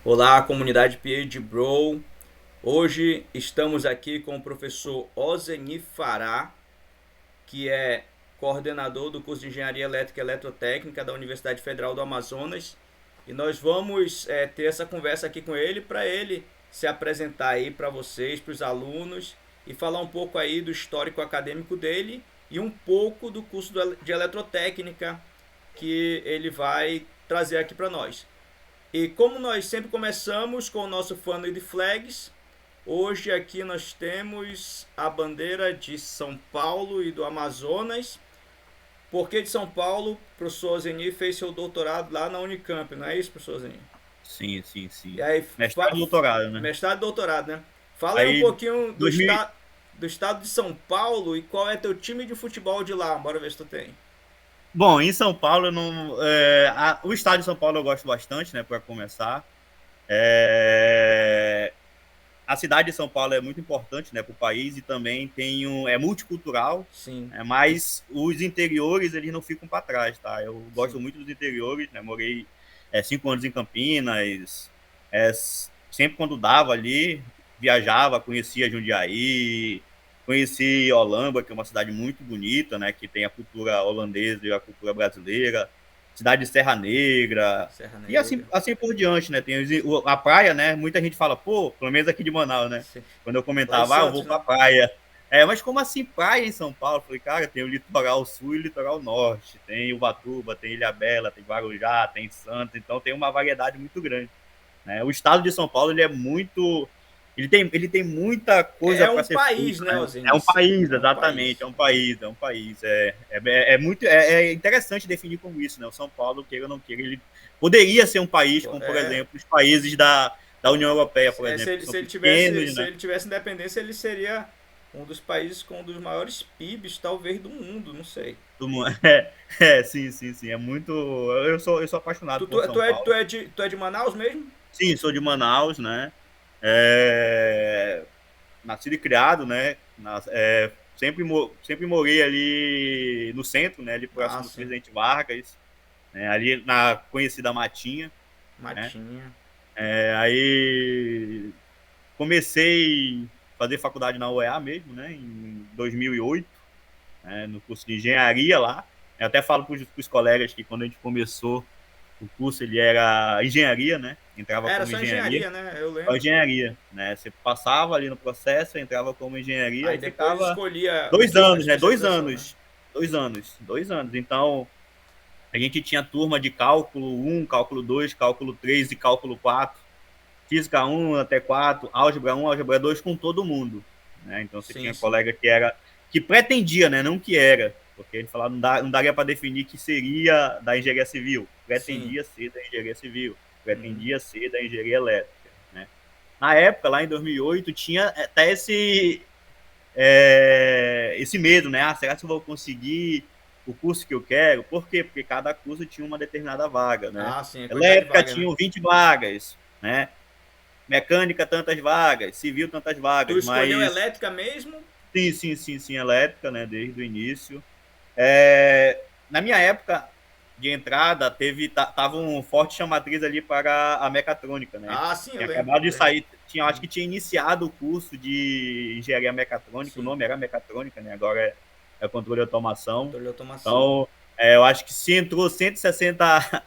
Olá, comunidade PhD Bro. Hoje estamos aqui com o professor Ozeni Fará, que é coordenador do curso de Engenharia Elétrica e Eletrotécnica da Universidade Federal do Amazonas. E nós vamos ter essa conversa aqui com ele para ele se apresentar aí para vocês, para os alunos, e falar um pouco aí do histórico acadêmico dele e um pouco do curso de Eletrotécnica que ele vai trazer aqui para nós. E como nós sempre começamos com o nosso funnel de flags, hoje aqui nós temos a bandeira de São Paulo e do Amazonas. Por que de São Paulo? O professor Zeni fez seu doutorado lá na Unicamp, não é isso, professor Zeni? Sim, sim, E sim. aí, Mestrado e doutorado, né? mestrado e doutorado, né? Fala aí um Aí, pouquinho 2000, do estado de São Paulo e qual é teu time de futebol de lá. Bora ver se tu tem. bom, em São Paulo, eu não, o estado de São Paulo eu gosto bastante, né, para começar. É, a cidade de São Paulo é muito importante, né, para o país e também é multicultural, Sim, mas os interiores, eles não ficam para trás, tá? Eu gosto sim. muito dos interiores, né, morei 5 anos em Campinas, é, sempre quando dava ali, viajava, conhecia Jundiaí, conheci Olamba, que é uma cidade muito bonita, né, que tem a cultura holandesa e a cultura brasileira, cidade de Serra Negra, Serra e assim, Negra. assim por diante, né? Tem a praia, né? Muita gente fala, pô, pelo menos aqui de Manaus, né? Sim. Quando eu Lá em comentava, eu Santos, vou pra né? praia. Mas como assim praia em São Paulo? Eu falei, cara, tem o litoral sul e o litoral norte. Tem Ubatuba, tem Ilhabela, tem Guarujá, tem Santos. Então tem uma variedade muito grande, né? O estado de São Paulo, ele é muito... Ele tem muita coisa É para um ser país, feita, né, né? É um Ozenice? país, É um exatamente, país. é um país, é um país. É interessante definir como isso, né? O São Paulo, queira ou não queira, ele poderia ser um país como, por É, exemplo, os países da União Europeia, por exemplo, que são pequenos, se né? ele tivesse independência, ele seria um dos países com um dos maiores PIBs, talvez, do mundo, não sei. Sim, sim, sim. É muito. Eu sou apaixonado por São Paulo. Tu é de Manaus mesmo? Sim, sou de Manaus, né? É, nascido e criado, né? Sempre morei ali no centro, né? Ali Ah, próximo do sim. Presidente Vargas, né? Ali na conhecida Matinha, né? Matinha. Aí comecei a fazer faculdade na UEA mesmo, né? Em 2008, né? No curso de engenharia lá. Eu até falo para os colegas que quando a gente começou o curso, ele era engenharia, né? Entrava Era como só engenharia. engenharia, né? Eu A lembro. engenharia, né? Você passava ali no processo, entrava como engenharia Aí e depois ficava escolhia dois a anos, né? Dois especialização, né? anos. 2 anos. 2 anos. Então, a gente tinha turma de cálculo um, cálculo 2, cálculo 3 e cálculo 4, física um até 4, álgebra um, álgebra 2 com todo mundo, né? Então, você Sim, tinha sim. colega que pretendia, né? Não que era, porque ele falava, não daria para definir que seria da engenharia civil. Sim. Pretendia ser da engenharia civil, Uhum. pretendia ser da engenharia elétrica, né? Na época, lá em 2008, tinha até esse medo, né? Ah, será que eu vou conseguir o curso que eu quero? Por quê? Porque cada curso tinha uma determinada vaga, né? Ah, sim, a quantidade de Elétrica vaga, né? tinha 20 vagas, né? Mecânica tantas vagas, civil tantas Tu vagas, escolheu mas elétrica mesmo? sim, sim, sim, sim, elétrica, né? Desde o início. Na minha época de entrada, tava um forte chamatriz ali para a mecatrônica, né? Ah, sim, eu Tinha lembro, acabado eu de lembro. sair, acho que tinha iniciado o curso de engenharia mecatrônica, o Sim, nome era mecatrônica, né? Agora é controle de automação. controle de automação. Então, eu acho que se entrou 160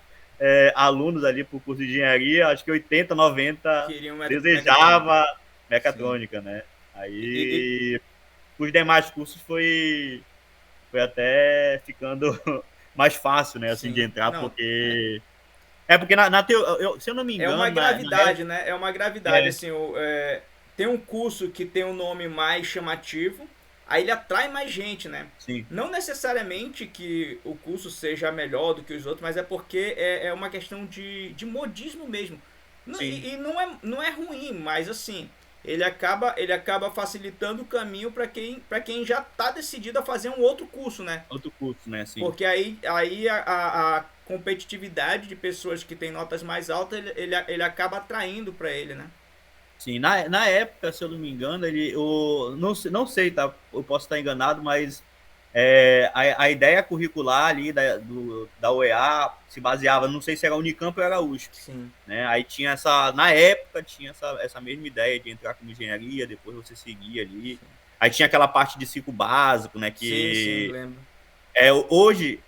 alunos ali para o curso de engenharia, acho que 80, 90 Queriam mecatrônica. desejava Sim. mecatrônica, né? E, Aí, os demais cursos foi até ficando mais fácil, né, assim, de sim. entrar, Não, porque... porque se eu não me é uma engano, na gravidade, né? É uma gravidade, é, assim, tem um curso que tem um nome mais chamativo, aí ele atrai mais gente, né? sim, Não necessariamente que o curso seja melhor do que os outros, mas é porque é uma questão de modismo mesmo. sim, E não é ruim, mas assim, ele acaba facilitando o caminho para quem já está decidido a fazer um outro curso, né? outro curso, né, sim. Porque aí a competitividade de pessoas que têm notas mais altas, ele acaba atraindo para ele, né? Sim, na época, se eu não me engano, não sei, tá? Eu posso estar enganado, mas A ideia curricular ali da UEA se baseava, não sei se era a Unicamp ou era a USP. Sim. Né? Aí tinha na época, tinha essa mesma ideia de entrar com engenharia, depois você seguir ali. Sim. Aí tinha aquela parte de ciclo básico, né? Sim, lembro. Hoje,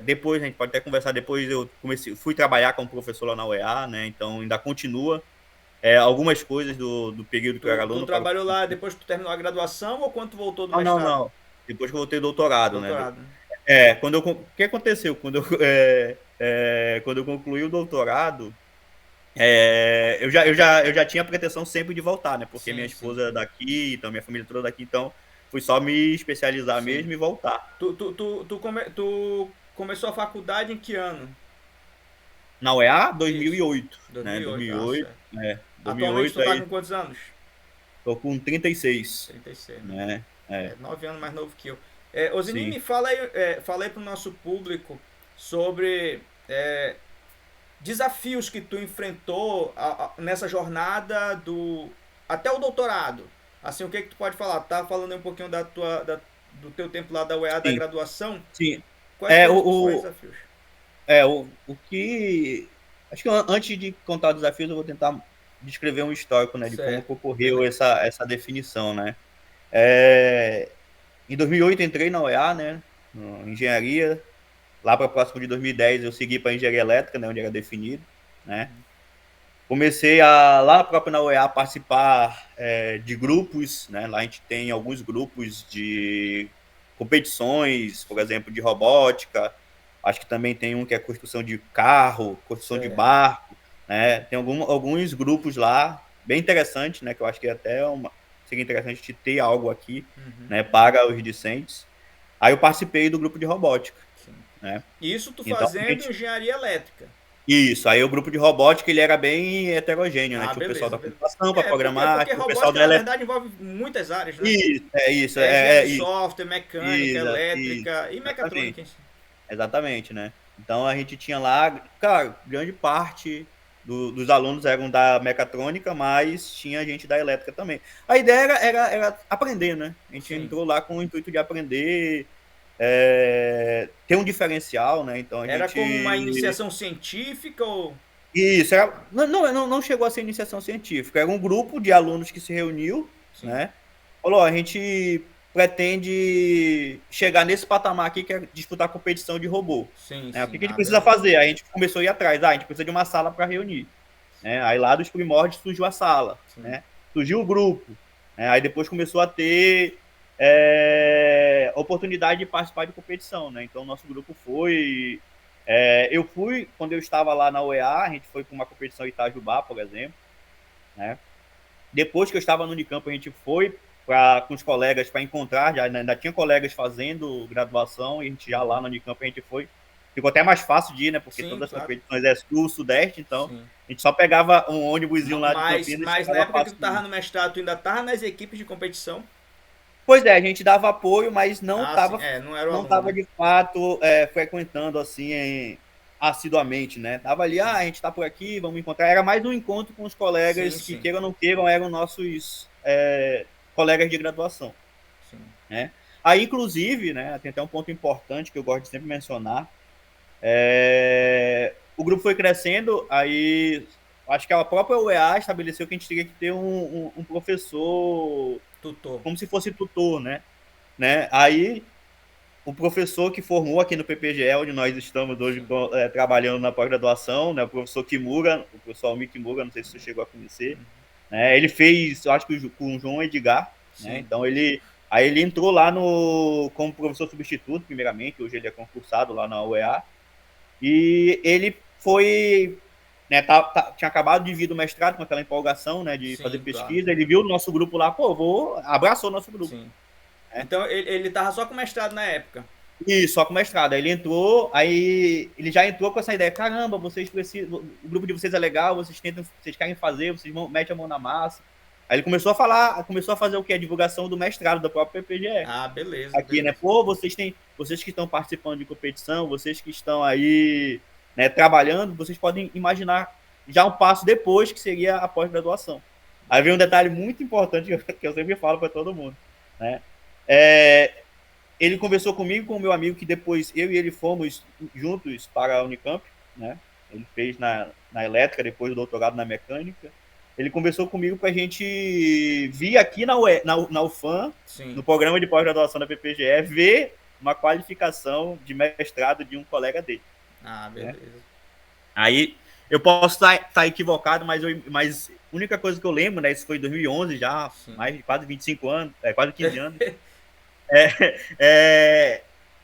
depois, a gente pode até conversar, depois fui trabalhar como professor lá na UEA, né? Então ainda continua algumas coisas do período que eu era Tu aluno. trabalhou lá depois que tu terminou a graduação ou quando tu voltou do Não, não, mestrado? não. Depois que eu voltei doutorado, né? Doutorado, né? O que aconteceu? Quando eu concluí o doutorado, eu já tinha pretensão sempre de voltar, né? Porque minha Sim, sim, esposa é daqui, então minha família toda daqui, então fui só me especializar sim. mesmo e voltar. Tu começou a faculdade em que ano? Na UEA, Isso. 2008, né? 2008, ah, 2008, certo. dois mil e Atualmente tu oito tá aí com quantos anos? tô com 36, 36, né? né? É, 9 anos mais novo que eu. Osini, Sim. me fala aí pro nosso público sobre desafios que tu enfrentou nessa jornada até o doutorado. Assim, o que que tu pode falar? Tá falando aí um pouquinho do teu tempo lá da UEA, da Sim, graduação. sim. Quais É, foram os principais o, desafios? o que. Acho que antes de contar os desafios, eu vou tentar descrever um histórico, né, de como que Certo, ocorreu beleza. essa definição, né? É, em 2008 entrei na UEA, né, em engenharia. Lá para próximo de 2010 eu segui para engenharia elétrica, né, onde era definido, né? Comecei lá na própria na UEA participar de grupos, né? Lá a gente tem alguns grupos de competições, por exemplo, de robótica. Acho que também tem um que é construção de carro, construção de Certo. barco, né? Tem alguns grupos lá, bem interessante, né? Que eu acho que seria interessante de ter algo aqui, Uhum, né? Para os discentes. Aí eu participei do grupo de robótica, sim. né? Isso tu Então, a fazendo gente engenharia elétrica. isso, aí o grupo de robótica ele era bem heterogêneo, né? Ah, Tinha o pessoal beleza, da beleza. computação para programar, Porque tinha o pessoal robótica da na verdade envolve muitas áreas, né? isso, É engenharia de isso, software, mecânica, isso, elétrica e exatamente, mecatrônica em si. exatamente, né? Então a gente tinha lá, cara, grande parte dos alunos eram da mecatrônica, mas tinha gente da elétrica também. A ideia era aprender, né? A gente Sim. entrou lá com o intuito de aprender, ter um diferencial, né? Então a Era como uma gente iniciação científica ou. Isso, não chegou a ser iniciação científica, era um grupo de alunos que se reuniu, Sim. né? Falou, ó, a gente pretende chegar nesse patamar aqui, que é disputar competição de robô. Sim, Né? O sim. que a gente Ah, precisa beleza. fazer? Aí a gente começou a ir atrás, a gente precisa de uma sala para reunir. Né? Aí lá dos primórdios surgiu a sala, Sim. né? Surgiu o grupo. Né? Aí depois começou a ter oportunidade de participar de competição. Né? Então, o nosso grupo foi eu fui, quando eu estava lá na UEA, a gente foi para uma competição em Itajubá, por exemplo. Né? Depois que eu estava no Unicamp, a gente foi com os colegas para encontrar, ainda tinha colegas fazendo graduação, e a gente já lá no Unicamp, a gente foi. Ficou até mais fácil de ir, né? Porque Sim, todas as claro. competições é sul, sudeste, então Sim. a gente só pegava um ônibusinho lá de Campinas e Mas na chegava época que tu fácil de tava ir. no mestrado, tu ainda tava nas equipes de competição? Pois é, a gente dava apoio, mas Ah, sim. Não era o não aluno, tava né? de fato frequentando assim assiduamente, né? Tava ali, Sim. a gente tá por aqui, vamos encontrar. Era mais um encontro com os Sim, colegas que, sim. queiram ou não queiram, eram nossos colegas de graduação, Sim. né? Aí, inclusive, né, tem até um ponto importante que eu gosto de sempre mencionar. O grupo foi crescendo, aí acho que a própria UEA estabeleceu que a gente teria que ter um professor Tutor. como se fosse tutor, né? Aí o professor que formou aqui no PPGE, onde nós estamos hoje Sim. trabalhando na pós-graduação, né? O professor Kimura, o professor Almir Kimura, não sei se você chegou a conhecer, né? Ele fez, eu acho que com o João Edgar, né? Sim. Então aí ele entrou lá como professor substituto, primeiramente, hoje ele é concursado lá na UEA, e ele foi, né, tinha acabado de vir do mestrado com aquela empolgação, né, de fazer Sim, claro. pesquisa, ele viu o nosso grupo lá, abraçou o nosso grupo, Sim. né? Então ele tava só com mestrado na época. E só com mestrado. Aí ele entrou, aí ele já entrou com essa ideia: caramba, vocês precisam, o grupo de vocês é legal, vocês querem fazer, vocês metem a mão na massa. Aí ele começou a falar, começou a fazer o que? A divulgação do mestrado do próprio PPGE. Ah, beleza, Aqui, né? beleza. Pô, vocês que estão participando de competição, vocês que estão aí, né, trabalhando, vocês podem imaginar já um passo depois que seria a pós-graduação. Aí vem um detalhe muito importante que eu sempre falo para todo mundo, né? É, ele conversou comigo, com o meu amigo, que depois eu e ele fomos juntos para a Unicamp, né? Ele fez na elétrica, depois do doutorado na mecânica. Ele conversou comigo para a gente vir aqui na UFAM, Sim. no programa de pós-graduação da PPGE, ver uma qualificação de mestrado de um colega dele. Ah, Né? beleza. Aí eu posso estar equivocado, mas a única coisa que eu lembro, né? Isso foi em 2011 já, Sim. mais de quase 25 anos, quase 15 anos.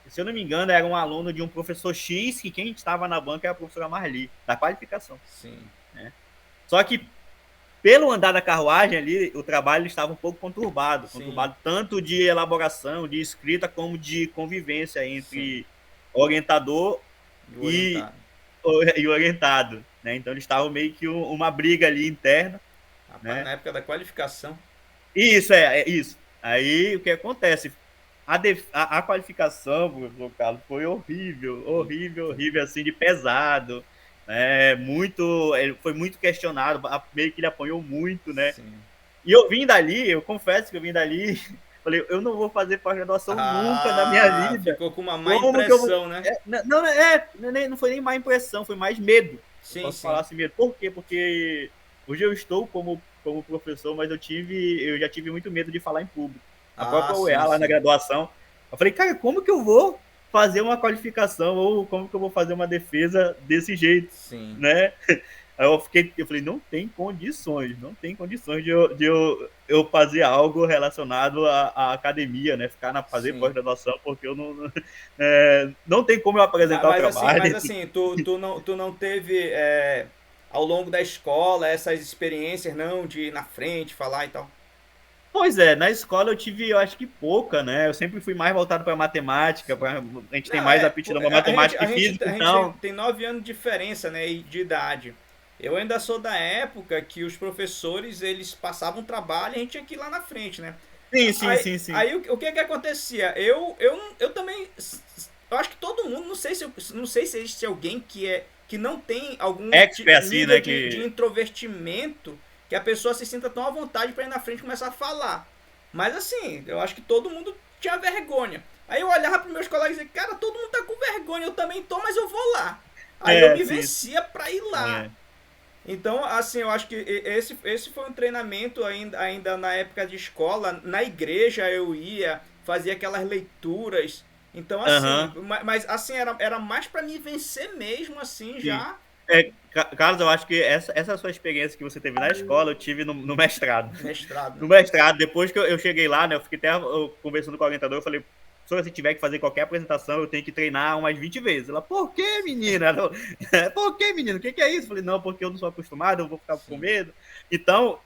Se eu não me engano, era um aluno de um professor X, que quem estava na banca era a professora Marli, da qualificação. Sim. Né? Só que, pelo andar da carruagem ali, o trabalho estava um pouco conturbado. Sim. Conturbado tanto de elaboração, de escrita, como de convivência entre Sim. orientador E e orientado. Né? Então, eles estavam meio que uma briga ali interna. Rapaz, Né? na época da qualificação. Isso, é isso. Aí, o que acontece? A qualificação, professor Carlos, foi horrível, assim, de pesado. Né? Ele foi muito questionado, meio que ele apanhou muito, né? Sim. E eu vim dali, eu confesso que eu vim dali, falei, eu não vou fazer pós-graduação nunca na minha vida. Ficou com uma má Como que eu vou... impressão, né? Não foi nem má impressão, foi mais medo. Sim, Eu posso sim. falar assim, medo. Por quê? Porque hoje eu estou como professor, mas eu já tive muito medo de falar em público. A própria Sim, UEA, lá na sim. graduação, eu falei, cara, como que eu vou fazer uma qualificação ou como que eu vou fazer uma defesa desse jeito, Sim. né? Aí eu falei, não tem condições de eu fazer algo relacionado à academia, né? Fazer Sim. pós-graduação, porque eu não tem como eu apresentar o trabalho. Mas assim, tu não teve ao longo da escola essas experiências não de ir na frente, falar e tal? Pois é, na escola eu tive, eu acho que pouca, né? Eu sempre fui mais voltado para matemática, a gente tem Não, mais aptidão para matemática e física, a gente então... tem 9 anos de diferença, né, de idade. Eu ainda sou da época que os professores, eles passavam trabalho e a gente tinha que ir lá na frente, né? Sim. Aí o que que acontecia? Eu também, eu acho que todo mundo, não sei se existe alguém que não tem algum Expert assim, nível né? de introvertimento que a pessoa se sinta tão à vontade para ir na frente e começar a falar. Mas assim, eu acho que todo mundo tinha vergonha. Aí eu olhava para meus colegas e dizia, cara, todo mundo tá com vergonha, eu também tô, mas eu vou lá. Aí eu me Sim. vencia para ir lá. É. Então, assim, eu acho que esse foi um treinamento ainda na época de escola. Na igreja eu ia, fazia aquelas leituras. Então, assim, mas assim, era mais para me vencer mesmo, assim, Sim. já. Carlos, eu acho que essa sua experiência que você teve na escola, eu tive no mestrado. Mestrado, No né? mestrado, depois que eu cheguei lá, né, eu fiquei até conversando com o orientador, eu falei, se tiver que fazer qualquer apresentação, eu tenho que treinar umas 20 vezes. Ela, por que, menina? Por que, menino? O que é isso? Eu falei, não, porque eu não sou acostumado, eu vou ficar com medo. Então,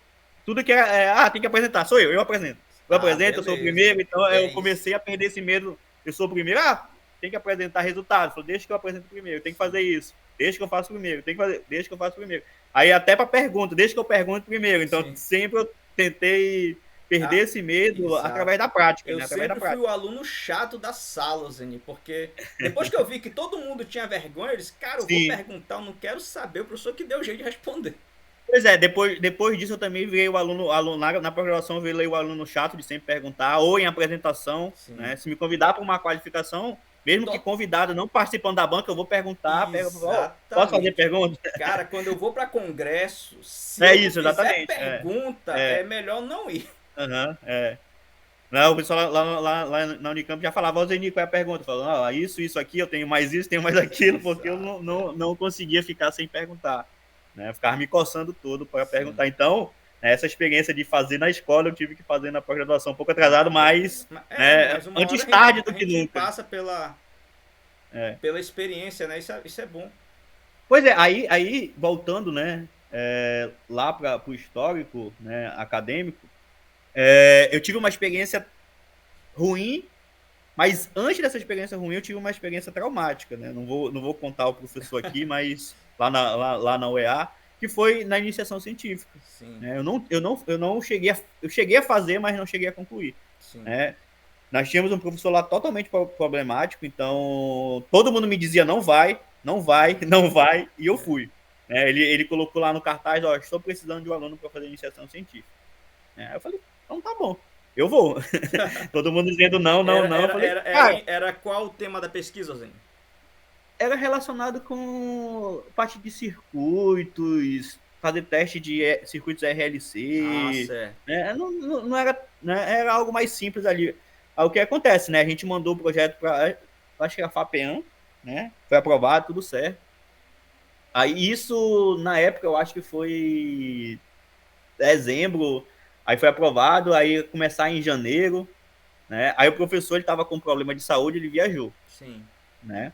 tudo que tem que apresentar, sou eu apresento. Eu apresento, eu sou o Beleza. primeiro, então É eu isso. comecei a perder esse medo. Eu sou o primeiro, tem que apresentar resultados. Falei, deixa que eu apresento primeiro, tem que fazer isso. Deixa que eu faço primeiro, tem que fazer, deixa que eu faço primeiro. Aí até para pergunta, deixa que eu pergunto primeiro. Então, Sim. sempre eu tentei perder esse medo Exato. através da prática, Eu né? Através da sempre fui prática. o aluno chato da sala, Zeni, porque depois que eu vi que todo mundo tinha vergonha, eu disse, cara, eu vou Sim. perguntar, eu não quero saber, o professor que deu jeito de responder. Pois é, depois disso eu também virei o aluno na programação eu virei o aluno chato de sempre perguntar, ou em apresentação, né? Se me convidar para uma qualificação, mesmo que convidado, não participando da banca, eu vou perguntar, posso fazer Exatamente. pergunta? Cara, quando eu vou para congresso, se É eu não isso, fizer exatamente. pergunta, É. é melhor não ir. Não, o pessoal lá na Unicamp já falava, Zeni, qual é a pergunta? Falando, isso aqui, eu tenho mais isso, tenho mais aquilo, porque eu não conseguia ficar sem perguntar. Né? Eu ficava me coçando todo para perguntar. Então, essa experiência de fazer na escola, eu tive que fazer na pós-graduação um pouco atrasado, mas Mas uma hora antes tarde a do que gente nunca. passa pela experiência, né? Isso é bom. Pois é, aí voltando, né, lá para o histórico, né, acadêmico, eu tive uma experiência ruim, mas antes dessa experiência ruim, eu tive uma experiência traumática, né? Não vou contar o professor aqui, mas lá na UEA, que foi na iniciação científica. Sim. Né? Eu não cheguei a fazer, mas não cheguei a concluir. Sim. Né? Nós tínhamos um professor lá totalmente problemático, então todo mundo me dizia não vai, e eu fui. Ele colocou lá no cartaz, estou precisando de um aluno para fazer iniciação científica. Eu falei, então tá bom. eu vou. Todo mundo dizendo não, não, Era, não. Eu era, falei, era, cara, era, era qual o tema da pesquisa, Zen? era relacionado com parte de circuitos, fazer teste de circuitos Ah, RLC, certo. né? Não era, né? Era algo mais simples ali. Aí o que acontece, né? A gente mandou o projeto para, acho que era a FAPEAM, né? Foi aprovado, tudo certo. Aí isso, na época, eu acho que foi dezembro, aí foi aprovado, aí ia começar em janeiro, né? Aí o professor, ele estava com problema de saúde, ele viajou, Sim. né?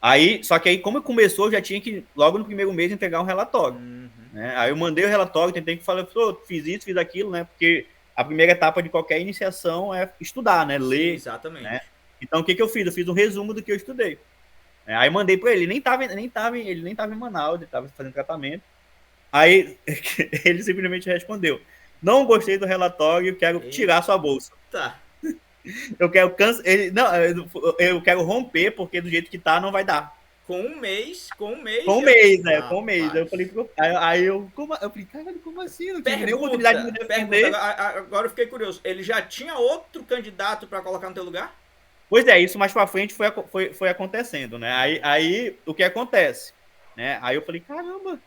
Aí, só que aí, como começou, eu já tinha que, logo no primeiro mês, entregar um relatório. Uhum. Né? Aí eu mandei o relatório, tentei que falar, fiz isso, fiz aquilo, né? Porque a primeira etapa de qualquer iniciação é estudar, né? Sim, Ler, né? exatamente. Então, o que eu fiz? Eu fiz um resumo do que eu estudei. Aí mandei para ele, ele nem tava em Manaus, ele estava fazendo tratamento. Aí ele simplesmente respondeu: não gostei do relatório, quero tirar sua bolsa. Eita. Eu quero ele, não, eu quero romper, porque do jeito que tá, não vai dar. Com um mês Com um já. mês, né? Com um mês. Rapaz. Eu falei, aí eu falei, caralho, como assim? Eu não tive nem oportunidade de me Pergunta, defender. agora eu fiquei curioso. Ele já tinha outro candidato para colocar no teu lugar? Pois é, isso mais pra frente foi acontecendo, né? Aí o que acontece? Né? Aí eu falei, caramba,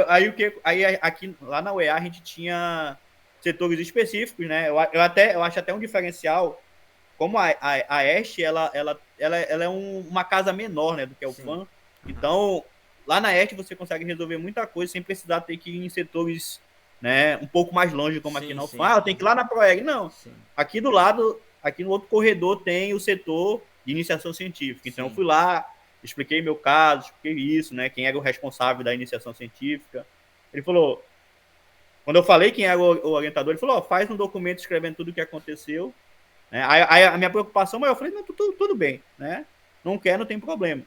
aí o que aí aqui lá na UEA a gente tinha setores específicos, né? Eu acho até um diferencial, como a Este ela é uma casa menor, né, do que é o Sim. FAM. Então, lá na Este você consegue resolver muita coisa sem precisar ter que ir em setores, né, um pouco mais longe, como aqui Sim, na UFAM. sim. Eu tenho que ir lá na Proeg. Não. Sim. Aqui do lado, aqui no outro corredor tem o setor de iniciação científica. Então, eu Sim. fui lá, expliquei meu caso, expliquei isso, né, quem era o responsável da iniciação científica. Ele falou, quando eu falei quem era o orientador, ele falou, faz um documento escrevendo tudo o que aconteceu. Né? Aí a minha preocupação maior, eu falei, não, tudo bem, né? Não quer, não tem problema.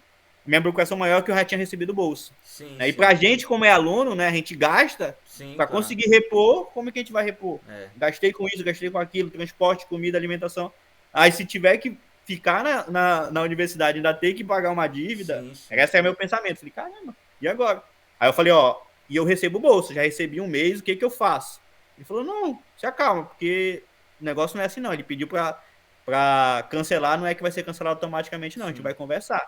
Minha preocupação maior é que eu já tinha recebido bolsa. Sim, Né? E sim. pra gente, como é aluno, né, a gente gasta Sim, para claro. conseguir repor, como é que a gente vai repor? É. Gastei com isso, gastei com aquilo, transporte, comida, alimentação. Aí se tiver que ficar na universidade, ainda ter que pagar uma dívida, Sim, sim. esse é meu pensamento. Falei, caramba, e agora? Aí eu falei, e eu recebo bolsa, já recebi um mês, o que eu faço? Ele falou, não, se acalma, porque o negócio não é assim não. Ele pediu para cancelar, não é que vai ser cancelado automaticamente, não. Sim. A gente vai conversar.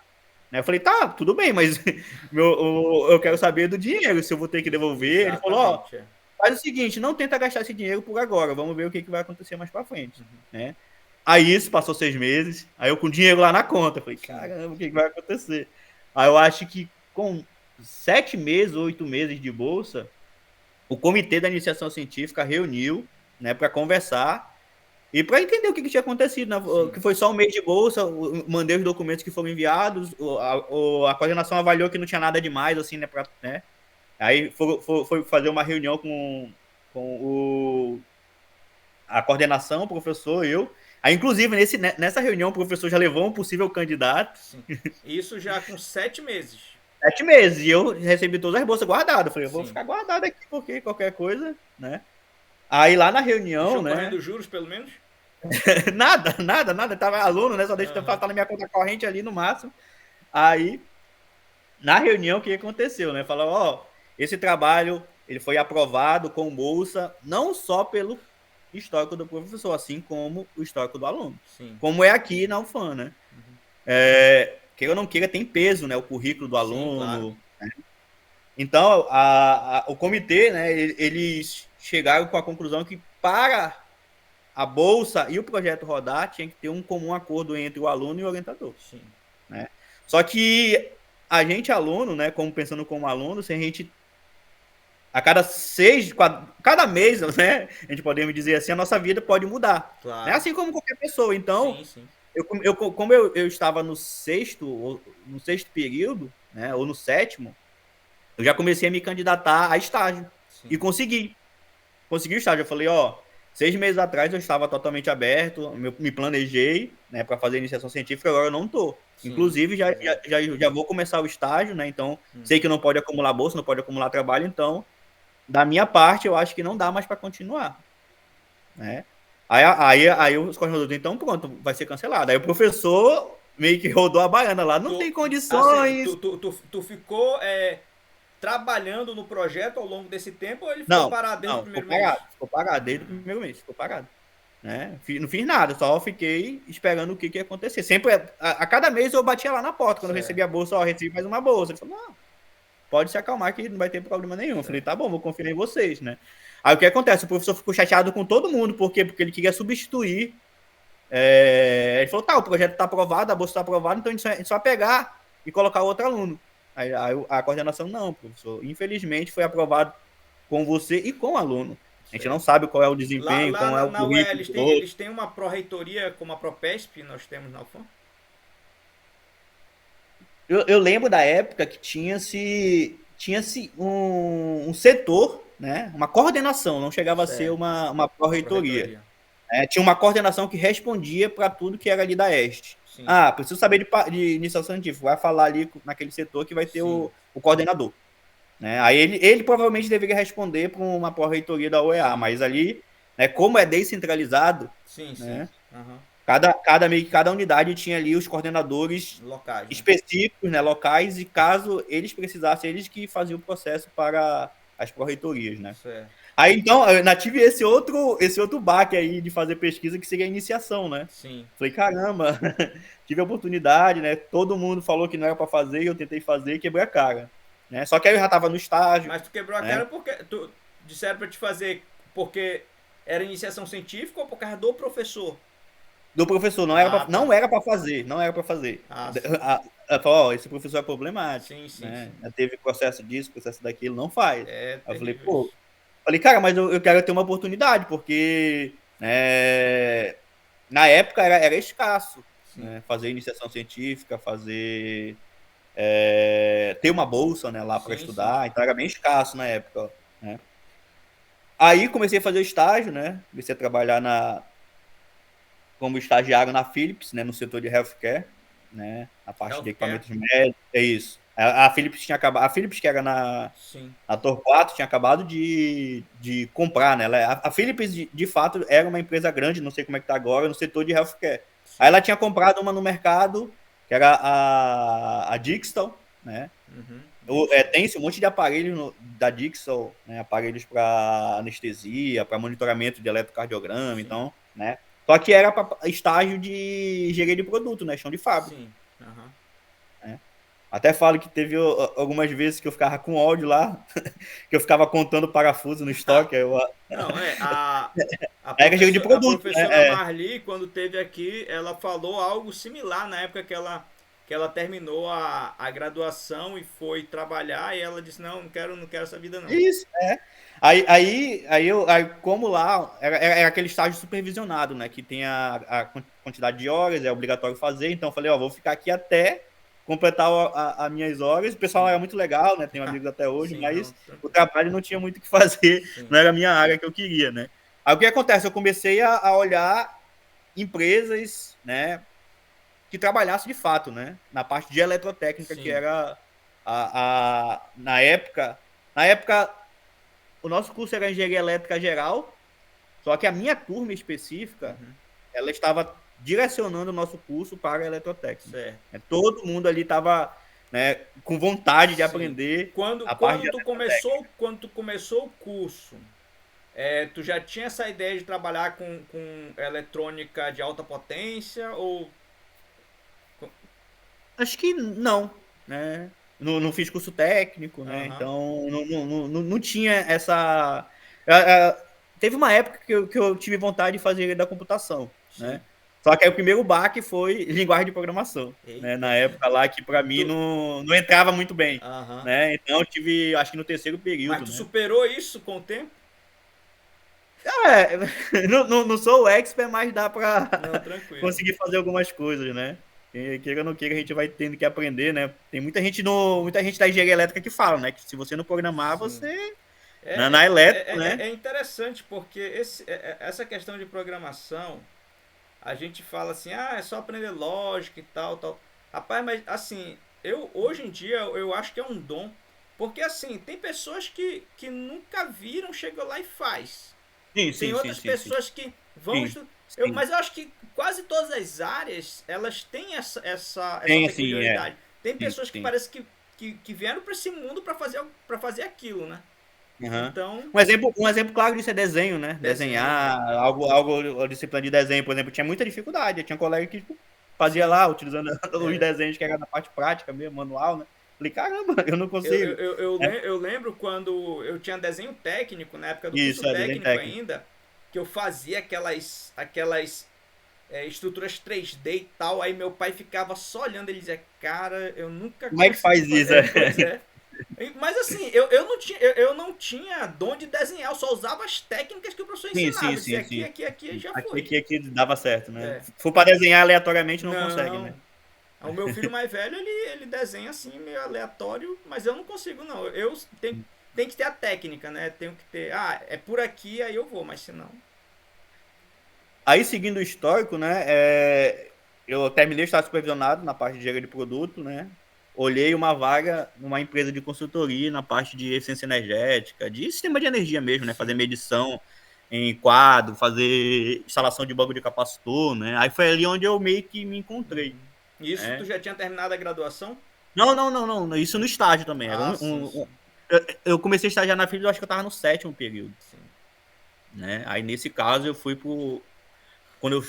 Eu falei, tá, tudo bem, mas eu quero saber do dinheiro, se eu vou ter que devolver. Ele falou, faz o seguinte, não tenta gastar esse dinheiro por agora, vamos ver o que vai acontecer mais para frente. Né? Aí isso, passou 6 meses, aí eu com dinheiro lá na conta, falei, caramba, o que vai acontecer? Aí eu acho que com 7 meses, 8 meses de bolsa, o comitê da iniciação científica reuniu, né, para conversar e para entender o que tinha acontecido, né? Que foi só um mês de bolsa, mandei os documentos que foram enviados, a coordenação avaliou que não tinha nada demais, assim, né? Né? Aí foi fazer uma reunião com a coordenação, o professor, eu. Aí, inclusive, nessa reunião, o professor já levou um possível candidato. Sim. Isso já com 7 meses. 7 meses. E eu recebi todas as bolsas guardadas. Falei, eu vou ficar guardado aqui, porque qualquer coisa, né? Aí lá na reunião, deixou né? correndo juros, pelo menos? nada. Tava aluno, né? Só deixa eu faltar na minha conta corrente ali no máximo. Aí, na reunião, o que aconteceu, né? Falou, esse trabalho, ele foi aprovado com bolsa, não só pelo histórico do professor, assim como o histórico do aluno. Sim. Como é aqui na UFAM, né? Queira ou não queira, tem peso, né? O currículo do aluno. Sim, claro. Né? Então, o comitê, né? Eles chegaram com a conclusão que para a bolsa e o projeto rodar, tinha que ter um comum acordo entre o aluno e o orientador. Sim. Né? Só que a gente, aluno, né, pensando como aluno, se a gente a cada mês, né, a gente podemos dizer assim, a nossa vida pode mudar. Claro. Né? Assim como qualquer pessoa. Então, sim. Como eu estava no sexto período, né, ou no sétimo, eu já comecei a me candidatar a estágio. Sim. E consegui o estágio. Eu falei, 6 meses atrás eu estava totalmente aberto, me planejei, né, para fazer iniciação científica, agora eu não estou. Inclusive, já vou começar o estágio, né, então sei que não pode acumular bolsa, não pode acumular trabalho, então, da minha parte, eu acho que não dá mais para continuar. Né? Aí os coordenadores, então pronto, vai ser cancelado. Aí o professor meio que rodou a baiana lá, não tem condições. Assim, tu ficou trabalhando no projeto ao longo desse tempo ou ele ficou parado desde o primeiro mês? Ficou parado desde o primeiro mês, ficou parado. né? Não fiz nada, só fiquei esperando o que ia acontecer. Sempre, a cada mês eu batia lá na porta, quando eu Certo, recebia a bolsa, ó, recebi mais uma bolsa. Ele falou, não, pode se acalmar que não vai ter problema nenhum. Eu falei, certo. tá bom, vou confiar em vocês, né? Aí o que acontece? O professor ficou chateado com todo mundo, por quê? Porque ele queria substituir. Ele falou, tá, o projeto tá aprovado, a bolsa tá aprovada, então a gente só vai pegar e colocar outro aluno. Aí a coordenação, não, professor, infelizmente foi aprovado com você e com o aluno. A gente não Certo. sabe qual é o Lá, desempenho, lá qual é na, o na UEL, currículo do outro. eles têm uma pró-reitoria como a Propesp, nós temos na UFAM? Eu lembro da época que tinha-se um setor, né, uma coordenação, não chegava a ser Certo, uma pró-reitoria. pró-reitoria. Tinha uma coordenação que respondia para tudo que era ali da Este. Sim, Ah, preciso saber de iniciação científica. Vai falar ali naquele setor que vai ter sim, o coordenador. Né? Aí ele provavelmente deveria responder para uma pró-reitoria da UEA, sim, mas ali, né, como é descentralizado, sim, sim. né, Aham. cada unidade tinha ali os coordenadores Locais, né? específicos, né, locais, e caso eles precisassem, eles que faziam o processo para as pró-reitorias, né? Certo. Aí então, eu ainda tive esse outro baque aí de fazer pesquisa, que seria a iniciação, né? Sim. Falei, caramba, tive a oportunidade, né? Todo mundo falou que não era para fazer, eu tentei fazer e quebrei a cara. Né? Só que aí eu já estava no estágio, Mas tu quebrou a né? cara porque tu disseram pra te fazer porque era iniciação científica ou por causa do professor? Do professor, não era Ah, para tá. não era para fazer, não era para fazer. Ah, sim. Falou, ó, esse professor é problemático, Sim, sim, né? sim. Já teve processo disso, processo daquilo, não faz. É Aí eu falei, terrível pô, isso. cara, mas eu quero ter uma oportunidade, porque na época era escasso, Sim. né? Fazer iniciação científica, ter uma bolsa, né, lá para Sim, sim. estudar, então era bem escasso na época, né? Aí comecei a fazer estágio, né? Comecei a trabalhar como estagiário na Philips, né, no setor de healthcare, né, na parte de Healthcare? equipamentos médicos, é isso. A Philips tinha acabado, a Philips que era Sim. a Torquato tinha acabado de comprar, né? A Philips de fato era uma empresa grande, não sei como é que tá agora, no setor de healthcare. Aí Sim. ela tinha comprado uma no mercado, que era a Dixon, né? Uhum. Dixon. Tem esse monte de aparelhos da Dixon, né? Aparelhos para anestesia, para monitoramento de eletrocardiograma, Sim. então, né? Só que era para estágio de engenharia de produto, né? Chão de fábrica. Sim. Aham. Né? Até falo que teve algumas vezes que eu ficava com ódio lá, que eu ficava contando parafuso no estoque. Não, Era engenharia de a produto, né? professora Marli, quando teve aqui, ela falou algo similar na época que ela terminou a graduação e foi trabalhar, e ela disse, não, não quero essa vida não. Isso, é. Aí, como lá, era aquele estágio supervisionado, né? Que tem a quantidade de horas, é obrigatório fazer. Então, eu falei, ó, vou ficar aqui até completar as minhas horas. O pessoal Sim. era muito legal, né? Tenho amigos até hoje, Sim, não, mas o tranquilo. trabalho não tinha muito o que fazer, Sim. não era a minha área que eu queria, né? Aí o que acontece? Eu comecei a olhar empresas, né? Que trabalhasse de fato, né? Na parte de eletrotécnica, que Sim. era na época, o nosso curso era engenharia elétrica geral, só que a minha turma específica, Uhum. ela estava direcionando o nosso curso para a eletrotécnica. Certo. Todo mundo ali estava, né, com vontade de Sim. aprender a parte de eletrotécnica. Quando tu começou o curso, tu já tinha essa ideia de trabalhar com eletrônica de alta potência ou... Acho que não, né? Não fiz curso técnico, né? Aham. Então não tinha essa. Teve uma época que eu tive vontade de fazer engenharia da computação, Sim. né? Só que aí o primeiro baque foi linguagem de programação, né? Eita. Na época lá que para mim Tu... não entrava muito bem, Aham. né? Então eu tive, acho que no terceiro Mas período, tu né? superou isso com o tempo? Não sou o expert, mas dá para Não, tranquilo. conseguir fazer algumas coisas, né? Queira ou não queira, a gente vai tendo que aprender, né? Tem muita gente da engenharia elétrica que fala, né? Que se você não programar, Sim. você. Na elétrica, né? É interessante porque essa questão de programação, a gente fala assim, ah, é só aprender lógica e tal, tal. Rapaz, mas assim, hoje em dia eu acho que é um dom. Porque assim, tem pessoas que nunca viram, chegam lá e faz. Sim, Tem sim, sim, outras sim, sim. pessoas que vão Sim, estudar. sim. Mas eu acho que quase todas as áreas elas têm essa Tem assim, peculiaridade. Tem sim, pessoas que sim. parece que vieram para esse mundo para fazer aquilo, né? Aham. Então, Um exemplo claro disso é desenho, né? desenho, Desenhar, algo disciplina de desenho, por exemplo, tinha muita dificuldade. Eu tinha um colega que tipo, fazia sim, lá, utilizando os é. desenhos que era na parte prática mesmo, manual, né? Falei, caramba, eu não consigo. É, Eu lembro quando eu tinha desenho técnico, na época do curso isso, é desenho técnico técnico. ainda, que eu fazia aquelas estruturas 3D e tal, aí meu pai ficava só olhando, ele dizia, cara, eu nunca Como é que consegui faz fazer. isso? É, pois é. Mas assim, eu não tinha dom de desenhar, eu só usava as técnicas que o professor Sim, ensinava. sim, Eu dizia sim, aqui, sim. aqui, aqui e já Aqui, foi. aqui, aqui dava certo, né? É. Se for para desenhar aleatoriamente, não consegue, né? Não. O meu filho mais velho, ele desenha assim, meio aleatório, mas eu não consigo, não. Tem que ter a técnica, né? Tenho que ter. Ah, é por aqui, aí eu vou, mas se não. Aí, seguindo o histórico, né, eu terminei de estar supervisionado na parte de engenharia de produto, né, olhei uma vaga numa empresa de consultoria na parte de eficiência energética, de sistema de energia mesmo, né, fazer Sim. medição em quadro, fazer instalação de banco de capacitor, né, aí foi ali onde eu meio que me encontrei, Isso tu né. já tinha terminado a graduação? Não, isso no estágio também, era Ah, sim, sim. eu comecei a estagiar na FIB, eu acho que eu estava no 7º período, Sim. né, aí nesse caso eu fui quando eu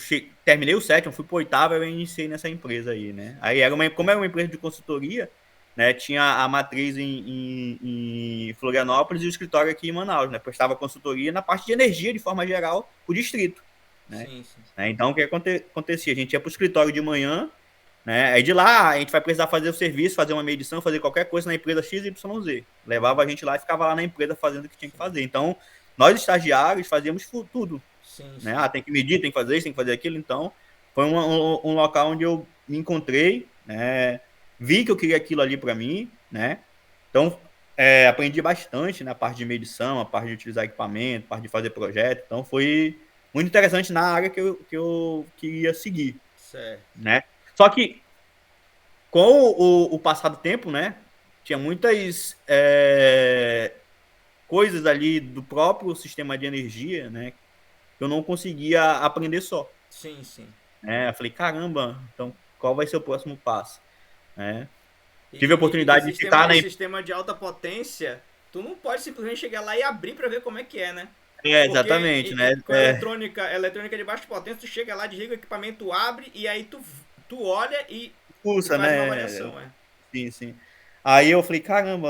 terminei o 7º, fui pro 8º, eu iniciei nessa empresa aí, né? Aí como era uma empresa de consultoria, né? Tinha a matriz em Florianópolis e o escritório aqui em Manaus, né? Prestava consultoria na parte de energia, de forma geral, o distrito, né? Sim, sim. Então, o que acontecia? A gente ia pro escritório de manhã, né? Aí de lá, a gente vai precisar fazer o serviço, fazer uma medição, fazer qualquer coisa na empresa XYZ. Levava a gente lá e ficava lá na empresa fazendo o que tinha que Sim. fazer. Então, nós estagiários fazíamos tudo, Sim, né? sim. Tem que medir, tem que fazer isso, tem que fazer aquilo. Então, foi um local onde eu me encontrei, né? Vi que eu queria aquilo ali para mim, né? Então, aprendi bastante na parte de medição, a parte de utilizar equipamento, a parte de fazer projeto. Então, foi muito interessante na área que eu queria seguir, Certo. né? Só que, com o passar do tempo, né? Tinha muitas coisas ali do próprio sistema de energia, né? Que eu não conseguia aprender só. Sim, sim. Eu falei, caramba, então qual vai ser o próximo passo? Né? Tive a E oportunidade de ficar e na. sistema de alta potência, tu não pode simplesmente chegar lá e abrir para ver como é que é, né? Porque Exatamente, né? com eletrônica de baixa potência, tu chega lá, desliga o equipamento, abre e aí tu olha e Pulsa, faz uma né? avaliação, é. Sim, sim. Aí eu falei, caramba,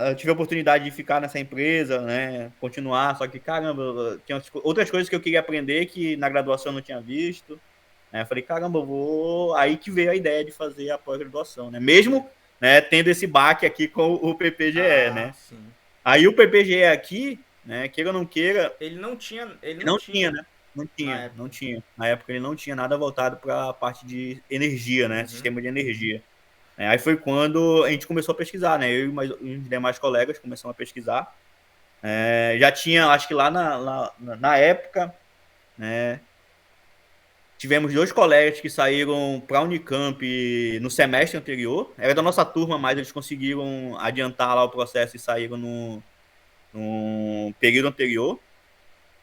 eu tive a oportunidade de ficar nessa empresa, né? Continuar, só que, caramba, tinha outras coisas que eu queria aprender que na graduação eu não tinha visto. Né? Eu falei, caramba, eu vou. Aí que veio a ideia de fazer a pós-graduação, né? Mesmo, né, tendo esse baque aqui com o PPGE, Ah, né? sim. Aí o PPGE aqui, né, queira ou não queira, Ele não não tinha, tinha né? Não na tinha, não época. tinha. Na época ele não tinha nada voltado para a parte de energia, né? Uhum. Sistema de energia. Aí foi quando a gente começou a pesquisar, né? Eu e os demais colegas começamos a pesquisar. Já tinha, acho que lá na época, né? Tivemos dois colegas que saíram para a Unicamp no semestre anterior. Era da nossa turma, mas eles conseguiram adiantar lá o processo e saíram no período anterior.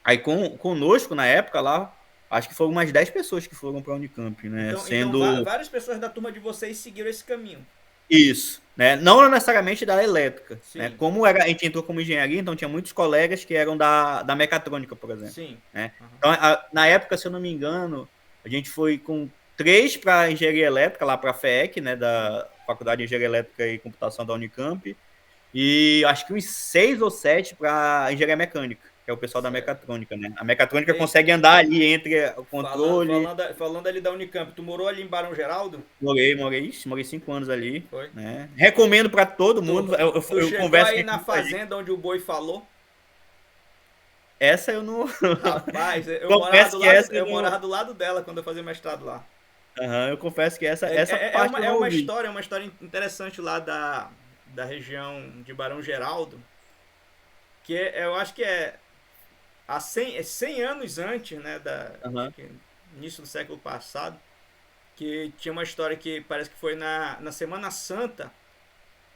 Aí conosco, na época lá, acho que foram umas 10 pessoas que foram para a Unicamp, né? Então Sendo várias pessoas da turma de vocês seguiram esse caminho. isso, né? Não necessariamente da elétrica, né? Sim, Como a gente entrou como engenharia, então tinha muitos colegas que eram da mecatrônica, por exemplo, sim. né? Uhum. Então, na época, se eu não me engano, a gente foi com 3 para engenharia elétrica, lá para a FEEC, né? Da Faculdade de Engenharia Elétrica e Computação da Unicamp, e acho que uns 6 ou 7 para engenharia mecânica, que é o pessoal da Certo. mecatrônica, né? A mecatrônica Ei, consegue andar ali entre o controle. falando ali da Unicamp, tu morou ali em Barão Geraldo? Morei 5 anos ali, Foi? né? Recomendo para todo Tu, mundo. tu Eu chegou converso aí aqui com na muita gente. fazenda onde o boi falou? Essa eu não. Rapaz, Confesso que essa eu eu morava não. do lado dela quando eu fazia mestrado lá. Aham, eu confesso que essa parte eu não ouvi. É uma história interessante lá da região de Barão Geraldo, eu acho que há 100 anos antes, né, acho Aham. que início do século passado, que tinha uma história que parece que foi na Semana Santa,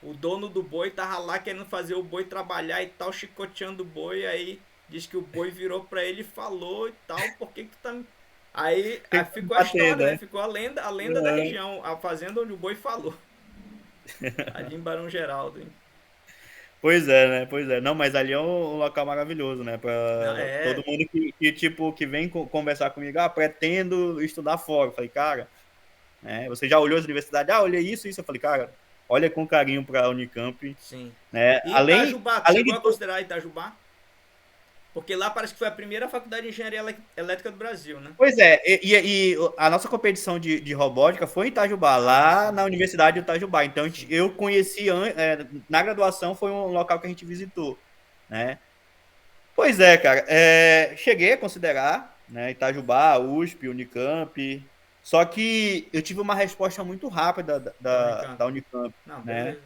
o dono do boi tava lá querendo fazer o boi trabalhar e tal, chicoteando o boi, aí diz que o boi virou pra ele e falou e tal, por que que tu tá... Aí Tem que ficou a bater, história, né? né? Ficou a lenda da Aham. região, a fazenda onde o boi falou, ali em Barão Geraldo, hein? Pois é, né? Pois é. Não, mas ali é um local maravilhoso, né? Pra Não, todo mundo tipo, que vem conversar comigo, pretendo estudar fora. Eu falei, cara, né? Você já olhou as universidades? Ah, olhei isso, isso. Eu falei, cara, olha com carinho pra Unicamp, sim. né? E Além, Itajubá, tu além chegou de a tudo. considerar Itajubá? Porque lá parece que foi a primeira faculdade de engenharia elétrica do Brasil, né? Pois é, e a nossa competição de robótica foi em Itajubá, Ah, lá sim, na Universidade de Itajubá. Então, sim. eu conheci, na graduação, foi um local que a gente visitou, né? Pois é, cara. Cheguei a considerar, né, Itajubá, USP, Unicamp. Só que eu tive uma resposta muito rápida da, Da da, Unicamp. da Unicamp, Não, né? beleza.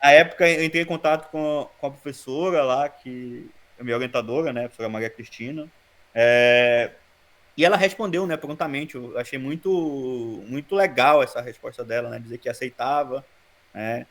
Na época eu entrei em contato com a professora lá, que é minha orientadora, né, a professora Maria Cristina. E ela respondeu, né, prontamente. Eu achei muito, muito legal essa resposta dela, né, dizer que aceitava, né,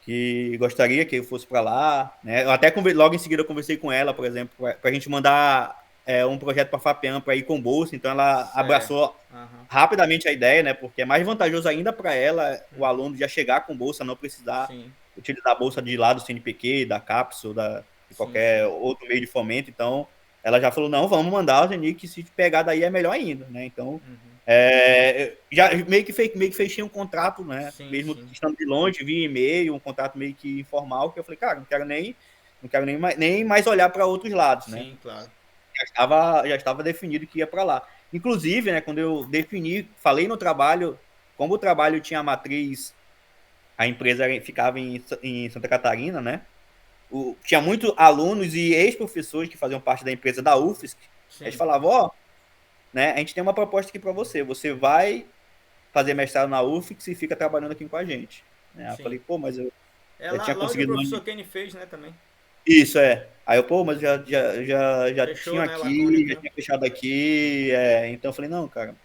que gostaria que eu fosse para lá, né? Eu até logo em seguida eu conversei com ela, por exemplo, para a gente mandar um projeto para a FAPEAM para ir com bolsa, então ela Certo. abraçou Aham. rapidamente a ideia, né? Porque é mais vantajoso ainda para ela o Uhum. aluno já chegar com bolsa, não precisar Sim, utilizar a bolsa de lá do CNPq, da CAPES ou de sim, qualquer sim. outro meio de fomento. Então ela já falou, não, vamos mandar o Zeni, que se pegar daí é melhor ainda, né? Então Uhum. já meio que fechei um contrato, né? Sim, Mesmo sim. estando de longe, via e-mail, um contrato meio que informal, que eu falei, cara, não quero nem mais olhar para outros lados, né? Sim, claro. Já estava definido que ia para lá. Inclusive, né, quando eu defini, falei no trabalho, como o trabalho tinha a matriz, a empresa ficava em Santa Catarina, né? Tinha muitos alunos e ex-professores que faziam parte da empresa da UFSC. Eles Sim. falavam, ó, né, a gente tem uma proposta aqui para você. Você vai fazer mestrado na UFSC e fica trabalhando aqui com a gente. Né? Eu Sim. falei, pô, mas eu É já lá, tinha lá onde o conseguido. professor Kenny fez, né, também. Isso, é. Aí eu, pô, mas já Fechou, tinha né, lá com a aqui, já Unicamp. tinha fechado aqui. Então eu falei, não, cara,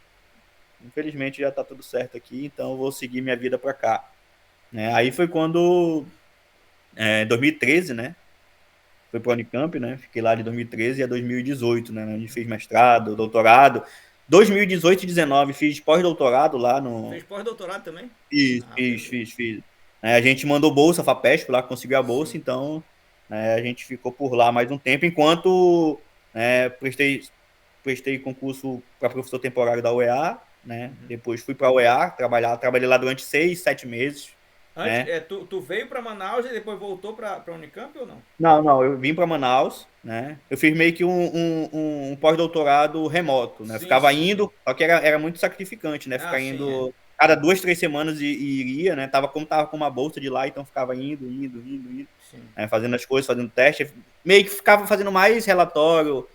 infelizmente já tá tudo certo aqui, então eu vou seguir minha vida pra cá. Né? Aí foi quando, 2013, né? Foi para a Unicamp, né? Fiquei lá de 2013 a 2018, né? Onde fiz mestrado, doutorado. 2018 e 2019 fiz pós-doutorado lá no. Fez pós-doutorado também? Fiz, Ah, fiz, beleza. fiz, fiz. A gente mandou bolsa, a FAPESP lá, conseguiu a bolsa, Sim. então a gente ficou por lá mais um tempo, enquanto prestei concurso para professor temporário da UEA, né? Uhum. Depois fui para a UEA, trabalhei lá durante 6, 7 meses, Antes, né? tu veio pra Manaus e depois voltou pra Unicamp ou não? Não, não, eu vim para Manaus, né? Eu fiz meio que um pós-doutorado remoto, né? Eu Sim, ficava sim, sim. indo, só que era muito sacrificante, né? Ah, Ficar sim, é. indo cada 2, 3 semanas e iria, né? Tava com uma bolsa de lá, então ficava indo, Sim, né? Fazendo as coisas, fazendo teste. Meio que ficava fazendo mais relatório,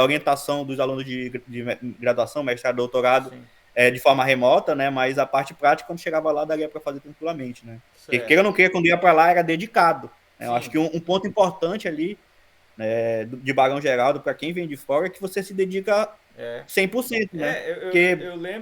orientação dos alunos de graduação, mestrado, doutorado, sim. de forma remota, né? Mas a parte prática, quando chegava lá, daria para fazer tranquilamente, né? Porque Certo. queira ou não queira, quando ia para lá, era dedicado. Eu acho Sim, que um ponto importante ali, né, de Barão Geraldo, para quem vem de fora, é que você se dedica é. 100%, né? É, Porque,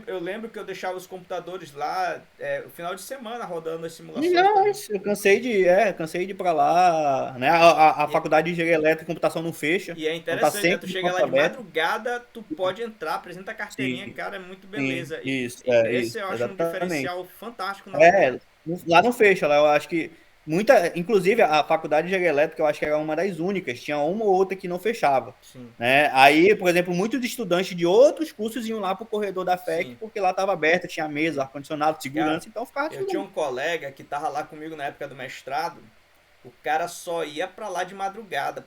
eu lembro que eu deixava os computadores lá o final de semana rodando as simulações também. milhões, eu cansei de ir para lá, né? A E, faculdade de engenharia elétrica e computação não fecha, e é então tá interessante, né? Tu sempre de chega lá porta de aberta. madrugada, tu pode entrar, apresenta a carteirinha, Sim, cara, é muito sim, beleza. Esse isso, eu acho um exatamente. diferencial fantástico na UEA. É, lá não fecha, lá eu acho que inclusive a faculdade de engenharia elétrica eu acho que era uma das únicas, tinha uma ou outra que não fechava, Sim, né? Aí, por exemplo, muitos estudantes de outros cursos iam lá pro corredor da FEC sim, porque lá estava aberto, tinha mesa, sim. ar-condicionado, Cara, segurança, então ficava eu tinha tudo. um colega que tava lá comigo na época do mestrado, o cara só ia pra lá de madrugada,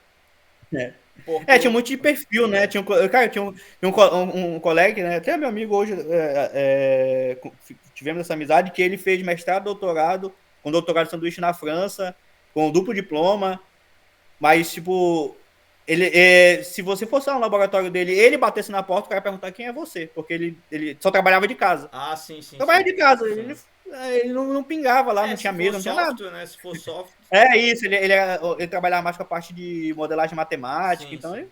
É. porque Tinha muito de perfil, né? Cara, tinha um colega, né? Até meu amigo hoje, tivemos essa amizade, que ele fez mestrado, doutorado, com doutorado de sanduíche na França, com duplo diploma, mas, tipo, se você fosse lá no laboratório dele, ele batesse na porta, o cara ia perguntar quem é você, porque ele só trabalhava de casa. Ah, sim, sim, Trabalhava sim. de casa, ele, Sim. ele não pingava lá, É, não se tinha for mesa, não tinha nada. software, né? Se for software. É isso, ele trabalhava mais com a parte de modelagem matemática, Sim, então, sim.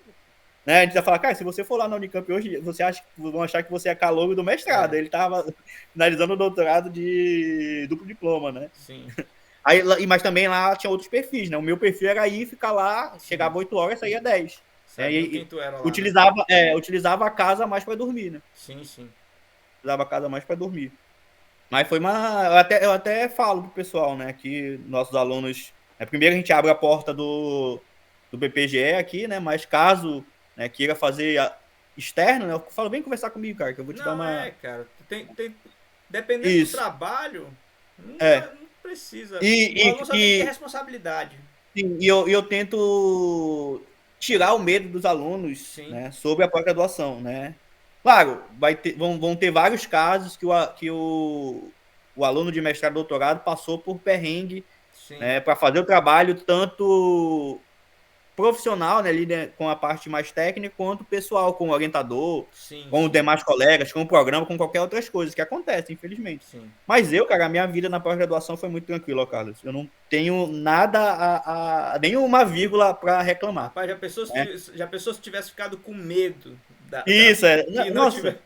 né, a gente vai falar, cara, se você for lá na Unicamp hoje, vão achar que você é calouro do mestrado. É, Ele estava finalizando o doutorado de duplo diploma, né? sim, Mas também lá tinha outros perfis, né? O meu perfil era ir, ficar lá, sim. chegava 8 horas, saía 10. Né? Sabiam quem tu era lá, né? Utilizava a casa mais para dormir, né? Sim, sim. Utilizava a casa mais para dormir. Mas foi uma. Eu até falo pro pessoal, né? Que nossos alunos Primeiro a gente abre a porta do BPGE aqui, né? Mas caso, né, queira fazer externo, né? Eu falo, vem conversar comigo, cara, que eu vou te dar Não, uma... cara. Dependendo do Isso, trabalho, é. não precisa. O E, aluno só tem que ter e, responsabilidade. eu tento tirar o medo dos alunos, Sim, né, sobre a pós-graduação, né? Claro, vão ter vários casos que o aluno de mestrado e doutorado passou por perrengue, sim, né, para fazer o trabalho tanto profissional, né, ali, né, com a parte mais técnica, quanto pessoal, com o orientador, sim, com os sim, demais colegas, com o programa, com qualquer outras coisas que acontecem, infelizmente. sim. Mas eu, cara, a minha vida na pós-graduação foi muito tranquila, Carlos. Eu não tenho nada, nenhuma vírgula para reclamar, Rapaz, né? já pensou se tivesse ficado com medo Isso, e não nossa. tiver.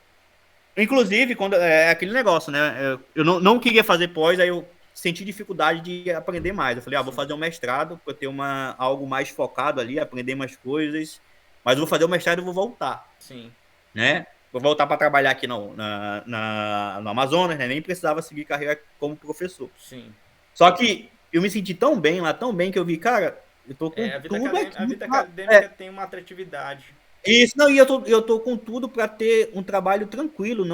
Inclusive, quando é aquele negócio, né? Eu não queria fazer pós, aí eu senti dificuldade de aprender mais. Eu falei, vou Sim, fazer um mestrado para ter algo mais focado ali, aprender mais coisas. Mas eu vou fazer o mestrado e vou voltar, sim, né? Vou voltar para trabalhar aqui no Amazonas, né? Nem precisava seguir carreira como professor. sim. Só que eu me senti tão bem lá, tão bem, que eu vi, cara, eu tô com É, tudo aqui. a vida acadêmica tem uma atratividade. Isso, não, e eu tô com tudo para ter um trabalho tranquilo,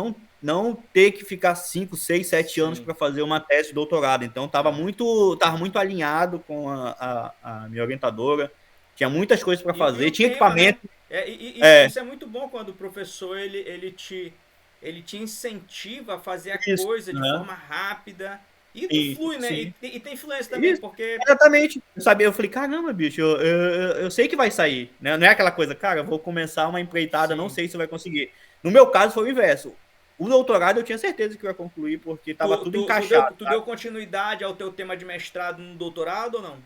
não ter que ficar 5, 6, 7 anos Sim. para fazer uma tese de doutorado. Então, Aham. tava muito alinhado com a minha orientadora, tinha muitas coisas para E fazer, o tinha tema, né? equipamento. Isso é muito bom quando o professor ele te incentiva a fazer a Isso, coisa de né? forma rápida e tu Isso, flui, né? sim. E tem influência também, Isso, porque exatamente. Eu sabia, eu falei, caramba, bicho, eu sei que vai sair, né? Não é aquela coisa, cara, eu vou começar uma empreitada, não sim, sei se vai conseguir. No meu caso foi o inverso. O doutorado eu tinha certeza que eu ia concluir porque estava tudo encaixado, tu deu sabe? continuidade ao teu tema de mestrado no doutorado ou não?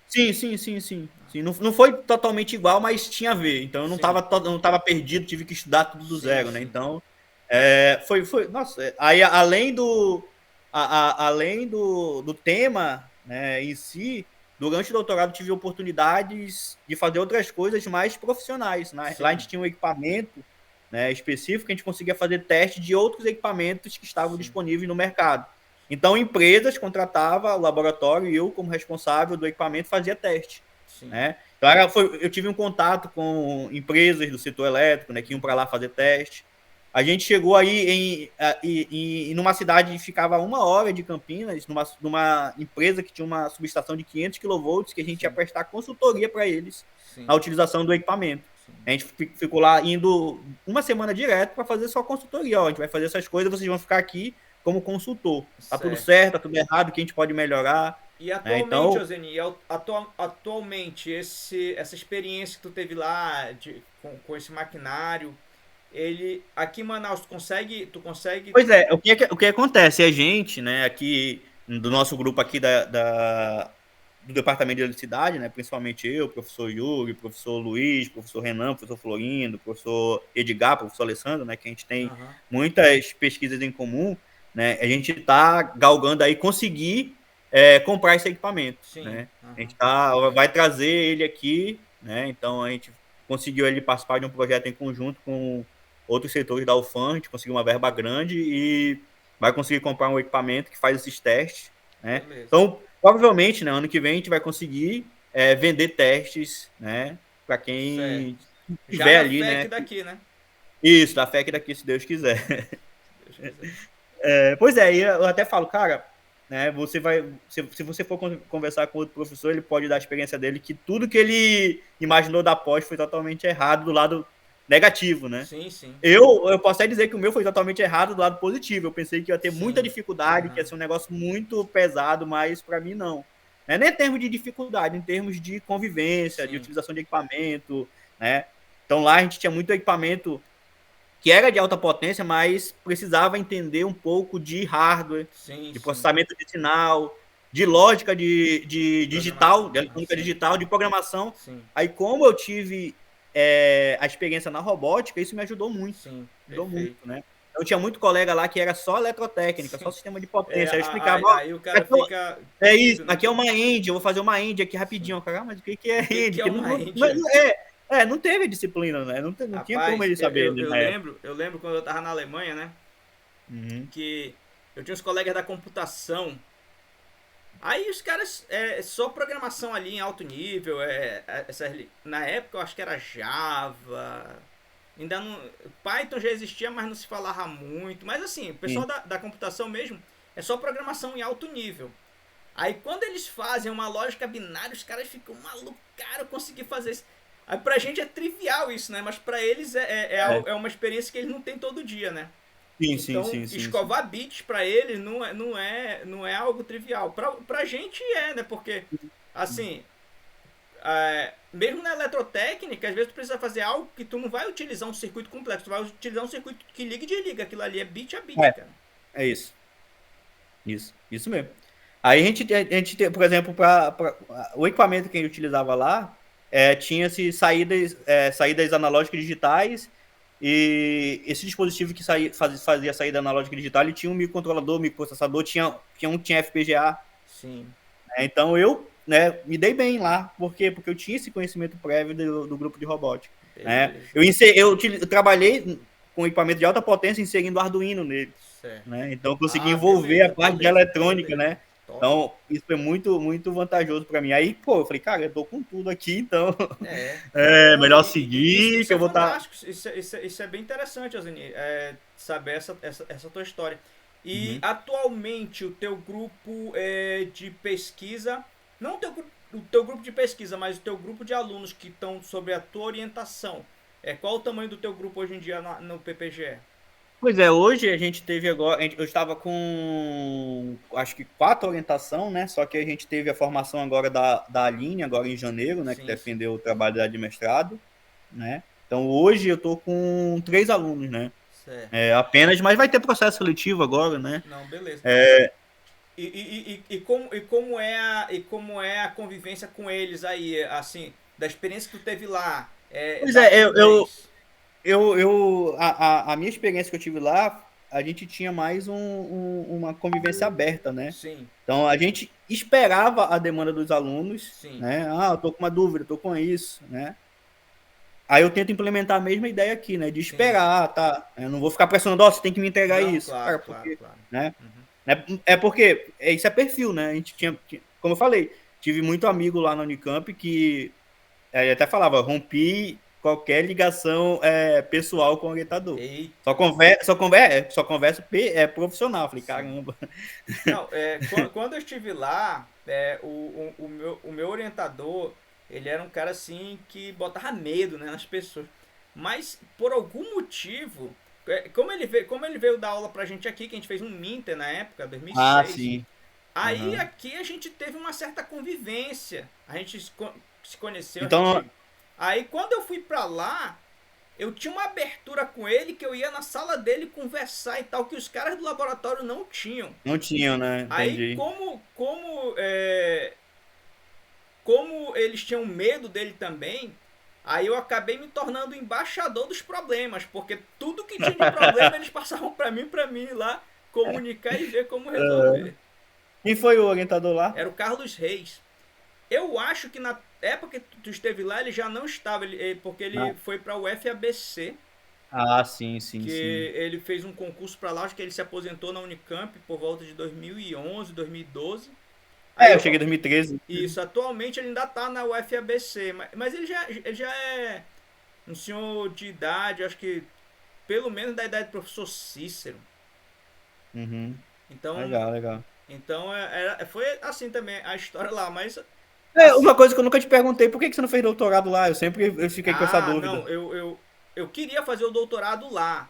Sim, sim, sim, sim. Sim, não foi totalmente igual, mas tinha a ver. Então Sim, eu não tava perdido, tive que estudar tudo do sim, zero, né? sim. Então, nossa, aí além do tema, né, em si, durante o doutorado tive oportunidades de fazer outras coisas mais profissionais, né? Lá a Sim, gente tinha um equipamento, né, específico, a gente conseguia fazer teste de outros equipamentos que estavam sim, disponíveis no mercado. Então, empresas contratavam o laboratório e eu, como responsável do equipamento, fazia teste, sim. né? Então, eu tive um contato com empresas do setor elétrico, né, que iam para lá fazer teste. A gente chegou aí em numa cidade que ficava 1 hora de Campinas, numa empresa que tinha uma subestação de 500 kV, que a gente ia Sim, prestar consultoria para eles sim, na utilização do equipamento. sim. A gente ficou lá indo uma semana direto para fazer só consultoria. Ó, a gente vai fazer essas coisas, vocês vão ficar aqui como consultor. Tá tudo Certo. certo, tá tudo errado, o que a gente pode melhorar, E né? atualmente, Então, Ozeni, atualmente essa experiência que tu teve lá com esse maquinário, ele aqui em Manaus tu consegue, pois é, o que acontece? A gente, né, aqui do nosso grupo aqui do departamento de eletricidade, né, principalmente eu, professor Yuri, professor Luiz, professor Renan, professor Florindo, professor Edgar, professor Alessandro, né, que a gente tem aham, muitas pesquisas em comum, né, a gente está galgando aí conseguir comprar esse equipamento, sim, né, a aham, gente vai trazer ele aqui, né, então a gente conseguiu ele participar de um projeto em conjunto com outros setores da UFAM, a gente conseguiu uma verba grande e vai conseguir comprar um equipamento que faz esses testes, né? beleza. Então, provavelmente, né, ano que vem a gente vai conseguir vender testes, né, para Certo. quem Já tiver na ali, né? FEC daqui, né? Isso, da FEC daqui, se Deus quiser. Se Deus quiser. Pois é, e eu até falo, cara, né, se você for conversar com outro professor, ele pode dar a experiência dele que tudo que ele imaginou da pós foi totalmente errado do lado negativo, né? Sim, sim, Eu posso até dizer que o meu foi totalmente errado do lado positivo. Eu pensei que ia ter muita sim, dificuldade, que ia aham, ser um negócio muito pesado, mas para mim não. Não é nem em termos de dificuldade, em termos de convivência, de sim, utilização de equipamento, né? Então lá a gente tinha muito equipamento que era de alta potência, mas precisava entender um pouco de hardware, sim, de sim. processamento de sinal, de lógica de digital, Programação, de eletrônica sim, digital, de programação. sim, Aí, como eu tive a experiência na robótica, isso me ajudou muito. sim, Ajudou muito, perfeito. né? Eu tinha muito colega lá que era só eletrotécnica, só Sim. sistema de É, potência. Aí eu explicava, ó, aí o cara aqui fica é isso, perdido, né? aqui é uma end, eu vou fazer uma end aqui Sim. rapidinho. Cara, mas o que é O que end? que é Que uma Índia? não teve disciplina, né? Não tinha como Rapaz, ele saber né, na época. eu lembro quando eu tava na Alemanha, né? Uhum. Que eu tinha uns colegas da computação Aí os caras, só programação ali em alto nível, na época eu acho que era Java, ainda não, Python já existia, mas não se falava muito, mas assim, o pessoal Sim, da computação mesmo, é só programação em alto nível. Aí quando eles fazem uma lógica binária, os caras ficam malucos, cara, eu consegui fazer isso. Aí pra gente é trivial isso, né? Mas pra eles é. é uma experiência que eles não têm todo dia, né? Sim, sim, Então, sim, sim, sim. escovar bits para eles não é algo trivial. Pra gente né? Porque, assim, mesmo na eletrotécnica, às vezes tu precisa fazer algo que tu não vai utilizar um circuito complexo, tu vai utilizar um circuito que liga e desliga. Aquilo ali é bit a bit, É, cara. é isso. Isso mesmo. Aí a gente tem, por exemplo, o equipamento que a gente utilizava lá, tinha-se saídas analógicas digitais, e esse dispositivo que fazia saída analógica digital, ele tinha um microcontrolador, microprocessador, tinha FPGA. Sim. Então eu, né, me dei bem lá. Por quê? Porque eu tinha esse conhecimento prévio do grupo de robótica. Né? Beleza. Eu trabalhei com equipamento de alta potência inserindo Arduino nele. Certo. Né? Então eu consegui Ah, envolver a beleza, parte de beleza, eletrônica, beleza. né? Top. Então isso foi muito, muito vantajoso para mim. Aí, pô, eu falei, cara, eu tô com tudo aqui, então É. é Não, melhor isso, seguir, isso que é eu vou estar. fantástico. Isso é bem interessante, Ozani, saber essa tua história. E Uhum. atualmente o teu grupo de pesquisa, não o teu grupo de pesquisa, mas o teu grupo de alunos que estão sobre a tua orientação, qual o tamanho do teu grupo hoje em dia no PPGE? Pois é, hoje a gente teve agora, eu estava com acho que 4 orientação, né? Só que a gente teve a formação agora da Aline, agora em janeiro, né? Que Sim, sim. defendeu o trabalho de mestrado, né? Então hoje eu tô com 3 alunos, né? Certo. Apenas, mas vai ter processo seletivo agora, né? Não, beleza. É, Como é a convivência com eles aí, assim, da experiência que tu teve lá, pois da é, fluidez? a minha experiência que eu tive lá, a gente tinha mais uma convivência aberta, né? Sim, Então a gente esperava a demanda dos alunos, sim, né? Ah, eu tô com uma dúvida, tô com isso, né? Aí eu tento implementar a mesma ideia aqui, né? De sim, sim. esperar, tá? Eu não vou ficar pressionando, ó, você tem que me entregar Não, isso, claro, cara, claro, porque, claro. né? Uhum. É porque isso é perfil, né? A gente como eu falei, tive muito amigo lá na Unicamp que ele até falava, rompi qualquer ligação pessoal com o orientador. Eita. Só conversa profissional. Falei, Sim. caramba. Não, quando eu estive lá, o meu orientador, ele era um cara assim que botava medo, né, nas pessoas. Mas por algum motivo, como ele veio dar aula pra gente aqui, que a gente fez um Minter na época, Ah, 2006, sim. aí Aham. aqui a gente teve uma certa convivência. A gente se conheceu, a Então, gente. Aí quando eu fui pra lá, eu tinha uma abertura com ele que eu ia na sala dele conversar e tal, que os caras do laboratório não tinham. não tinham, né? Aí, Entendi. como eles tinham medo dele também, aí eu acabei me tornando embaixador dos problemas, porque tudo que tinha de problema eles passavam para mim ir lá comunicar e ver como resolver. Quem foi o orientador lá? Era o Carlos Reis. Eu acho que na época que tu esteve lá ele já não estava, porque ele Ah, foi para o FABC, sim, sim, que sim. ele fez um concurso para lá, acho que ele se aposentou na Unicamp por volta de 2011, 2012. Aí Eu cheguei em 2013. isso, atualmente ele ainda tá na UFABC, mas ele já é um senhor de idade, acho que pelo menos da idade do professor Cícero. Uhum. Então, Legal, legal. foi assim também a história lá, mas Uma assim, coisa que eu nunca te perguntei, por que que você não fez doutorado lá? Eu fiquei com essa não, dúvida. eu queria fazer o doutorado lá,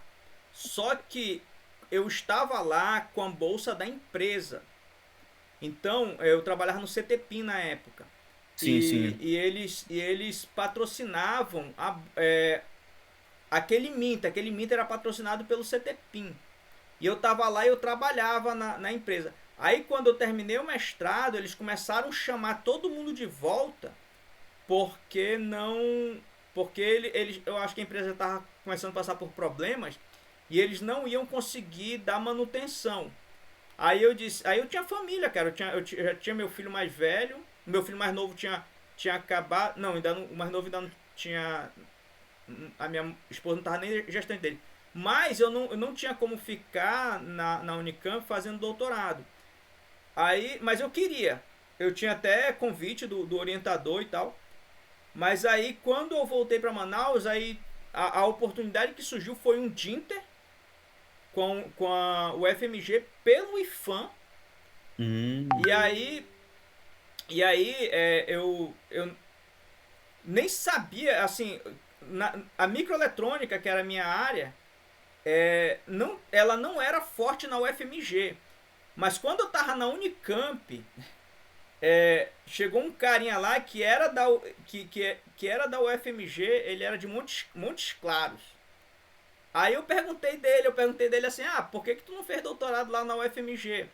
só que eu estava lá com a bolsa da empresa. Então, eu trabalhava no CTPIN na época. Sim, sim. E eles patrocinavam aquele Minter era patrocinado pelo CTPIN. E eu tava lá e eu trabalhava na empresa. Aí quando eu terminei o mestrado, eles começaram a chamar todo mundo de volta, porque não. Porque eu acho que a empresa estava começando a passar por problemas e eles não iam conseguir dar manutenção. Aí eu tinha família, cara. Eu já tinha meu filho mais velho, meu filho mais novo tinha acabado, não, ainda não, o mais novo ainda não tinha, a minha esposa não estava nem gestante dele. Mas eu não tinha como ficar na Unicamp fazendo doutorado. Aí, mas eu queria. Eu tinha até convite do orientador e tal. Mas aí, quando eu voltei para Manaus, aí a oportunidade que surgiu foi um Dinter com o FMG pelo IFAM. E aí, eu nem sabia, assim, a microeletrônica, que era a minha área, ela não era forte na UFMG. Mas quando eu tava na Unicamp, chegou um carinha lá que era da UFMG, ele era de Montes Claros. Aí eu perguntei dele assim, por que tu não fez doutorado lá na UFMG?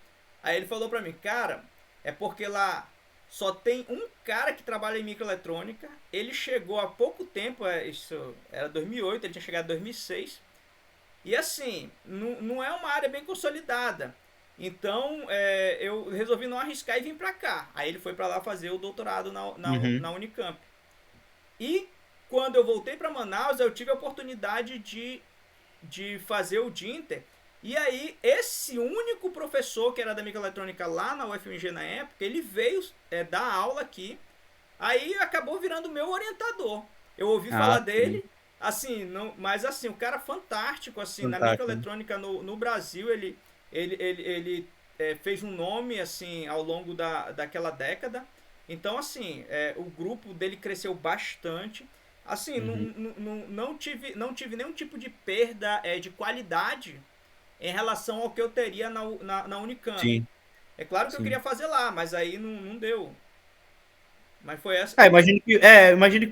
Aí ele falou pra mim, cara, é porque lá só tem um cara que trabalha em microeletrônica, ele chegou há pouco tempo, isso era 2008, ele tinha chegado em 2006, e assim, não é uma área bem consolidada. Então eu resolvi não arriscar e vim pra cá. Aí ele foi pra lá fazer o doutorado Uhum. na Unicamp. E quando eu voltei pra Manaus, eu tive a oportunidade de fazer o Dinter. E aí, esse único professor que era da microeletrônica lá na UFMG na época, ele veio dar aula aqui. Aí acabou virando meu orientador. Eu ouvi Ah, falar sim. dele, assim, não, mas assim, o cara fantástico, assim, na Fantástico, né? microeletrônica no Brasil, ele fez um nome, assim, ao longo daquela década. Então, assim, o grupo dele cresceu bastante. Assim, Uhum. não tive nenhum tipo de perda de qualidade em relação ao que eu teria na Unicamp. Sim, É claro que eu queria sim. fazer lá, mas aí não deu. Mas foi essa. Imagino que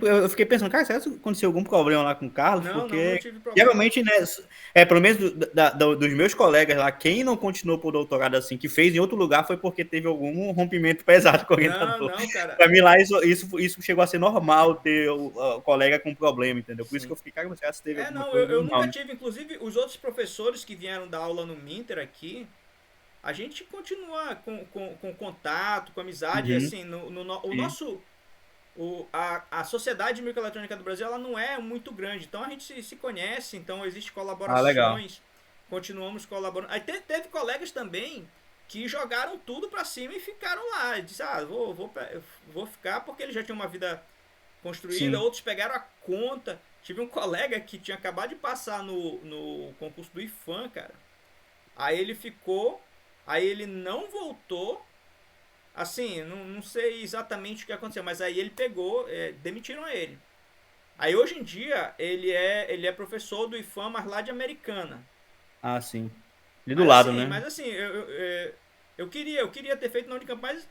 eu fiquei pensando, cara, será que aconteceu algum problema lá com o Carlos? Não Porque tive problema. geralmente, né, pelo menos dos meus colegas lá, quem não continuou por doutorado assim, que fez em outro lugar, foi porque teve algum rompimento pesado com o orientador. Não, cara. Para mim lá, isso chegou a ser normal ter o colega com problema, entendeu? Por isso que Sim. eu fiquei, cara, mas será que teve alguma Não, coisa eu normal, nunca né? tive. Inclusive, os outros professores que vieram dar aula no Minter aqui, a gente continua com contato, com amizade. Uhum, Assim, o sim. nosso. A Sociedade Microeletrônica do Brasil ela não é muito grande, então a gente se conhece, então existem Ah, legal. colaborações, continuamos colaborando. Aí teve colegas também que jogaram tudo pra cima e ficaram lá. Disse, vou ficar porque ele já tinha uma vida construída, Sim. outros pegaram a conta. Tive um colega que tinha acabado de passar no concurso do IFAM, cara. Aí ele ficou, aí ele não voltou. Assim, não sei exatamente o que aconteceu, mas aí ele pegou, demitiram ele. Aí hoje em dia ele é professor do IFAM, mas lá de Americana. Ah, sim. Ali do lado, né? Mas assim, eu queria ter feito na Unicamp, mas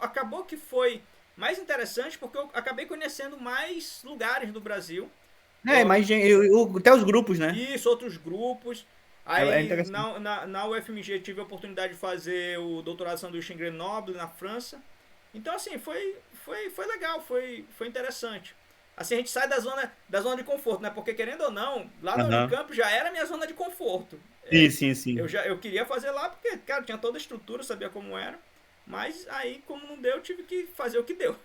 acabou que foi mais interessante porque eu acabei conhecendo mais lugares do Brasil. É, Eu, mas até os grupos, né? isso, outros grupos. É Aí interessante. na UFMG tive a oportunidade de fazer o doutorado de sanduíche em Grenoble, na França. Então, assim, foi legal, foi interessante. Assim, a gente sai da zona de conforto, né? Porque, querendo ou não, lá na Aham. Unicamp já era minha zona de conforto. Sim, sim, sim. Eu queria fazer lá porque, cara, tinha toda a estrutura, sabia como era. Mas aí, como não deu, eu tive que fazer o que deu.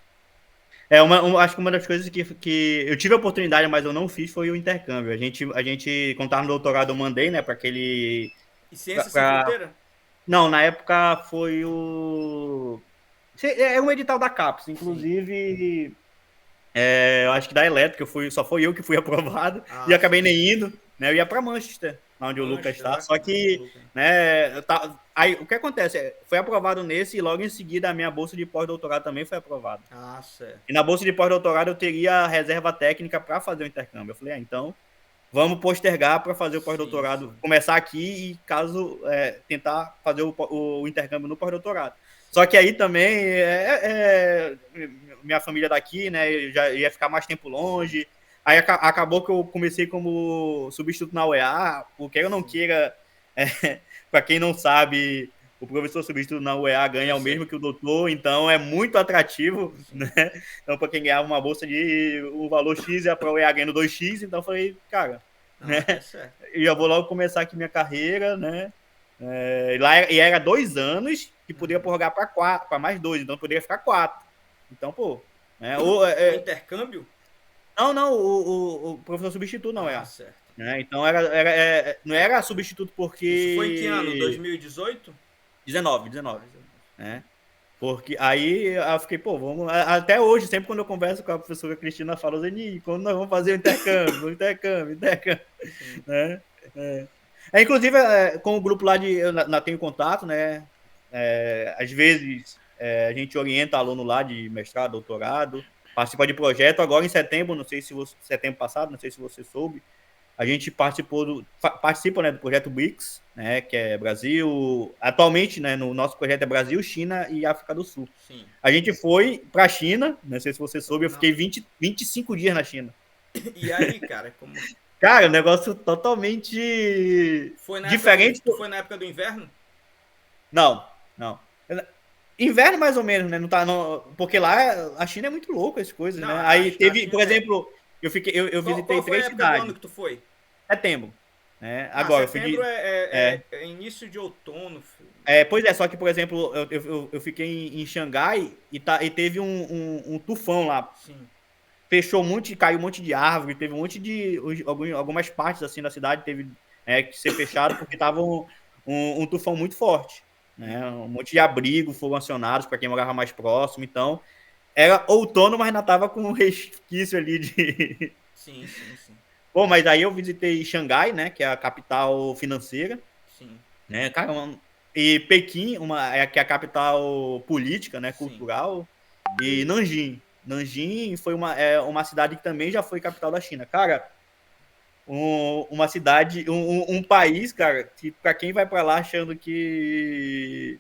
Acho que uma das coisas que eu tive a oportunidade, mas eu não fiz, foi o intercâmbio. A gente quando estava no doutorado, eu mandei, né, para aquele. E Ciência Sem Pra, Fronteira? não, na época foi o. É um edital da CAPES, Sim. inclusive. Eu acho que da elétrica, só foi eu que fui aprovado e Ah, acabei sim. nem indo, né? Eu ia para Manchester, lá onde o Lucas Manchester, está. Só do que, Luca. né? Aí o que acontece? Foi aprovado nesse e logo em seguida a minha bolsa de pós-doutorado também foi aprovada. Ah, certo. E na bolsa de pós-doutorado eu teria reserva técnica para fazer o intercâmbio. Eu falei, então vamos postergar para fazer o Sim, pós-doutorado, sim. começar aqui e caso tentar fazer o intercâmbio no pós-doutorado. Só que aí também minha família daqui, né? Eu já ia ficar mais tempo longe. Aí acabou que eu comecei como substituto na UEA, porque eu não Sim. queira, para quem não sabe, o professor substituto na UEA Eu ganha o sei. mesmo que o doutor, então é muito atrativo, Sim. né? Então, para quem ganhava uma bolsa de um valor X e a UEA ganhando 2x, então eu falei, cara, Não, né? é certo. Eu já vou logo começar aqui minha carreira, né? E era 2 anos que poderia Uhum. prorrogar para mais 2, então poderia ficar 4. Então, pô, né? Ou, O intercâmbio? não, o professor substituto não Ah, é. certo. Né? Então não era substituto Isso foi em que ano? porque 2018? 19, Ah, 19, 19. né? Porque aí eu fiquei, pô, vamos. Até hoje, sempre quando eu converso com a professora Cristina, eu falo, Zeni, quando nós vamos fazer o intercâmbio, intercâmbio, intercâmbio, Sim. né? Inclusive, com o grupo lá eu tenho contato, né? Às vezes a gente orienta aluno lá de mestrado, doutorado, participa de projeto. Agora em setembro, não sei se você, setembro passado, não sei se você soube, a gente participa, né, do projeto BRICS, né, que é Brasil. Atualmente, né, no nosso projeto é Brasil, China e África do Sul. Sim. A gente foi para a China, não sei se você soube, eu Não. fiquei 25 dias na China. E aí, cara, como Cara, um negócio totalmente foi na época diferente. tu foi na época do inverno? Não, não. Inverno mais ou menos, né? Não tá, não, porque lá a China é muito louca as coisas, Não, né? Aí a teve, China por exemplo, eu qual visitei foi a três época do ano cidades. que tu foi? Setembro, né? Ah, Agora eu fui setembro de é, é início de outono, filho. pois é, só que por exemplo, eu fiquei em Xangai e teve um tufão lá. Sim. Fechou muito, caiu um monte de árvore, teve um monte de algumas partes assim da cidade teve que ser fechado porque tava um tufão muito forte, né? Uhum. Um monte de abrigo foram acionados para quem morava mais próximo, então era outono, mas ainda tava com um resquício ali de. Sim, sim, sim. Bom, mas aí eu visitei Xangai, né, que é a capital financeira, Sim. né, cara, e Pequim, que é a capital política, né, Sim. cultural, e Nanjing. Nanjing foi uma cidade que também já foi capital da China. Cara, uma cidade, um país, cara, que para quem vai para lá achando que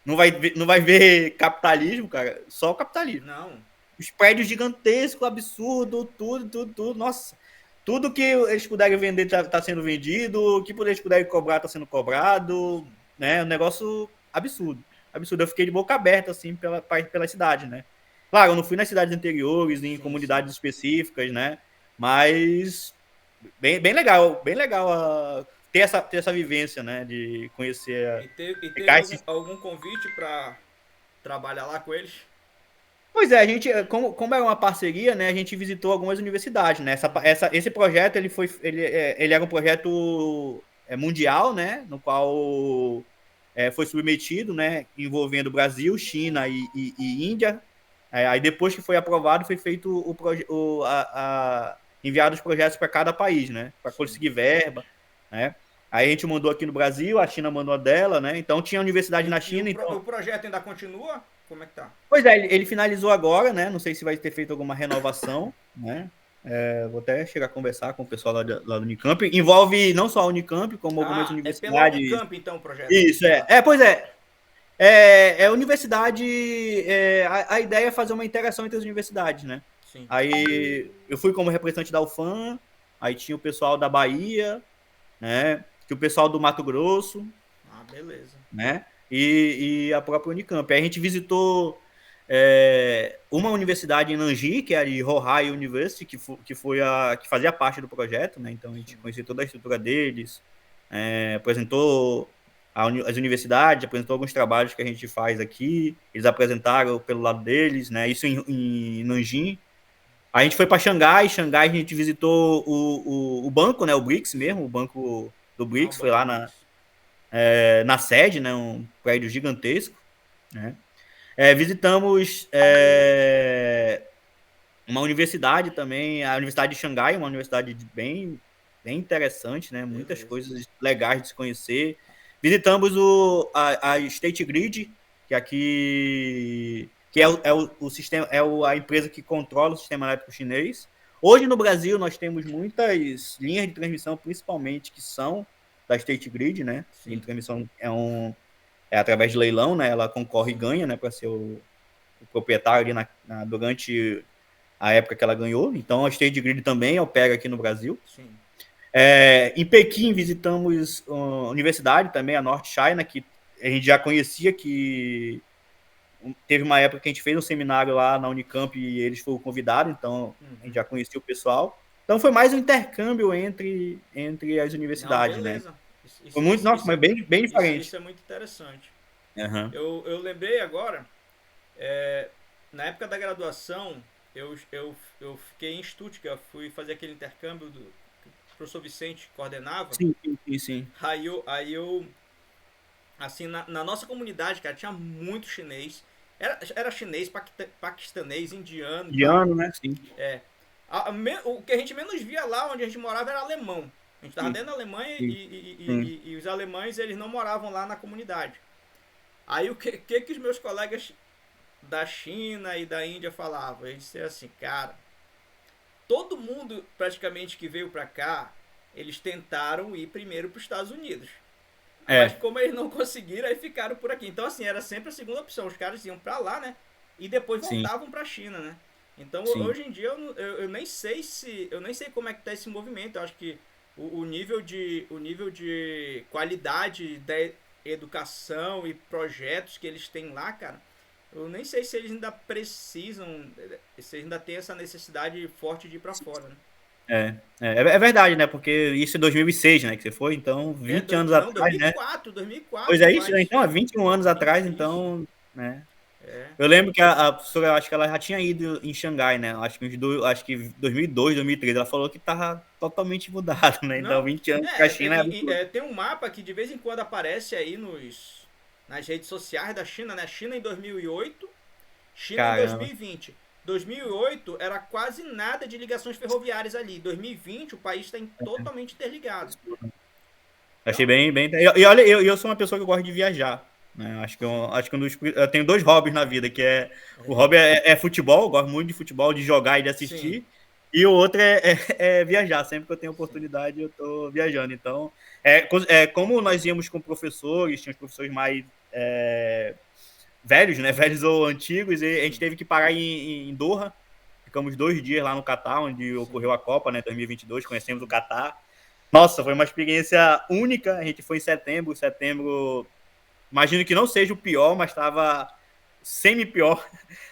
não vai ver capitalismo, cara, só o capitalismo. Não. Os prédios gigantescos, absurdo, tudo. Nossa, tudo que eles puderem vender tá sendo vendido, o que eles puderem cobrar tá sendo cobrado, né? Um negócio absurdo. Absurdo. Eu fiquei de boca aberta, assim, pela cidade, né? Claro, eu não fui nas cidades anteriores, em Sim, sim. comunidades específicas, né? Mas bem legal, bem legal ter essa vivência, né? De conhecer, E teve ficar algum, esse. algum convite pra trabalhar lá com eles? Pois é, a gente, como era uma parceria, né, a gente visitou algumas universidades, né? Esse projeto ele era um projeto mundial, né, no qual foi submetido, né, envolvendo Brasil, China e Índia. Aí depois que foi aprovado, foi feito enviado os projetos para cada país, né, para Sim. conseguir verba, né? Aí a gente mandou aqui no Brasil, a China mandou a dela, né? Então tinha universidade na E China, o então. projeto ainda continua? Como é que tá? Pois é, ele finalizou agora, né? Não sei se vai ter feito alguma renovação, né? Vou até chegar a conversar com o pessoal lá do Unicamp. Envolve não só a Unicamp, como algumas Ah, é pela universidades. Unicamp então o projeto. Isso, Pela... Pois é. É universidade. A ideia é fazer uma interação entre as universidades, né? Sim. Aí eu fui como representante da UFAM, aí tinha o pessoal da Bahia, né? Tinha o pessoal do Mato Grosso, Ah, beleza. né? E a própria Unicamp. Aí a gente visitou uma universidade em Nanjing, que é a de Hohai University, que foi que fazia parte do projeto, né? Então a gente Sim. conhecia toda a estrutura deles, apresentou as universidades, apresentou alguns trabalhos que a gente faz aqui, eles apresentaram pelo lado deles, né? Isso em Nanjing. A gente foi para Xangai a gente visitou o banco, né? O BRICS mesmo, o banco do Ah, o BRICS, foi Banco lá BRICS. na sede, né, um prédio gigantesco, né? Visitamos uma universidade também, a Universidade de Xangai, uma universidade bem interessante, né? Muitas Beleza. coisas legais de se conhecer. Visitamos a State Grid, que aqui que o sistema, a empresa que controla o sistema elétrico chinês. Hoje no Brasil nós temos muitas linhas de transmissão, principalmente que são da State Grid, né? A linha Sim. de transmissão é através de leilão, né? Ela concorre e Sim. ganha, né? Para ser o proprietário ali durante a época que ela ganhou. Então a State Grid também opera aqui no Brasil. Sim. Em Pequim visitamos a universidade também, a North China, que a gente já conhecia, que teve uma época que a gente fez um seminário lá na Unicamp e eles foram convidados, então a gente Uhum. já conhecia o pessoal. Então foi mais um intercâmbio entre as Não, universidades, né? beleza. Isso, Foi isso, muito, isso, nossa, isso, mas bem isso diferente. é muito interessante. Uhum. Eu lembrei agora, na época da graduação, eu fiquei em Stuttgart, fui fazer aquele intercâmbio que o professor Vicente coordenava. Sim, sim, sim. Aí eu Assim, na nossa comunidade, cara, tinha muito chinês. Era chinês, paquistanês, indiano e De tal. ano, né? Sim. É. O que a gente menos via lá onde a gente morava era alemão. A gente tava Sim. dentro da Alemanha Sim. Sim. e os alemães eles não moravam lá na comunidade. Aí o que os meus colegas da China e da Índia falavam? Eles disseram assim, cara, todo mundo praticamente que veio pra cá, eles tentaram ir primeiro para os Estados Unidos. Mas É, como eles não conseguiram, aí ficaram por aqui. Então, assim, era sempre a segunda opção. Os caras iam pra lá, né? E depois sim, voltavam pra China, né? Então, sim. hoje em dia, eu nem sei se. Eu nem sei como é que tá esse movimento. Eu acho que o nível de qualidade da educação e projetos que eles têm lá, cara. Eu nem sei se eles ainda precisam. Se eles ainda têm essa necessidade forte de ir pra fora, né? É verdade, né? Porque isso é 2006, né? Que você foi, então, É, 20 anos não, atrás, né? 2004, Pois 2004 é isso, né? faz. Então, há 21 anos atrás, Isso. então, né? É. Eu lembro que a professora, eu acho que ela já tinha ido em Xangai, né? Acho que 2002, 2003, ela falou que tava totalmente mudado, né? Então, Não, 20 anos para a China é absurdo. tem um mapa que de vez em quando aparece aí nas redes sociais da China, né? China em 2008, China em Caramba. 2020. 2008 era quase nada de ligações ferroviárias ali. 2020 o país está totalmente interligado. Achei Então, bem. E olha, eu sou uma pessoa que gosta de viajar. Né? sim, Acho que eu tenho dois hobbies na vida, que é o hobby é futebol, eu gosto muito de futebol, de jogar e de sim, assistir. E o outro é viajar. Sempre que eu tenho sim, oportunidade, eu estou viajando. Então, como nós íamos com professores, tinha os professores mais velhos, né? Velhos ou antigos, e a gente sim, teve que parar em Doha. Ficamos 2 dias lá no Catar, onde sim. ocorreu a Copa, né? 2022, conhecemos o Catar. Nossa, foi uma experiência única. A gente foi em setembro. Setembro, imagino que não seja o pior, mas estava semi-pior.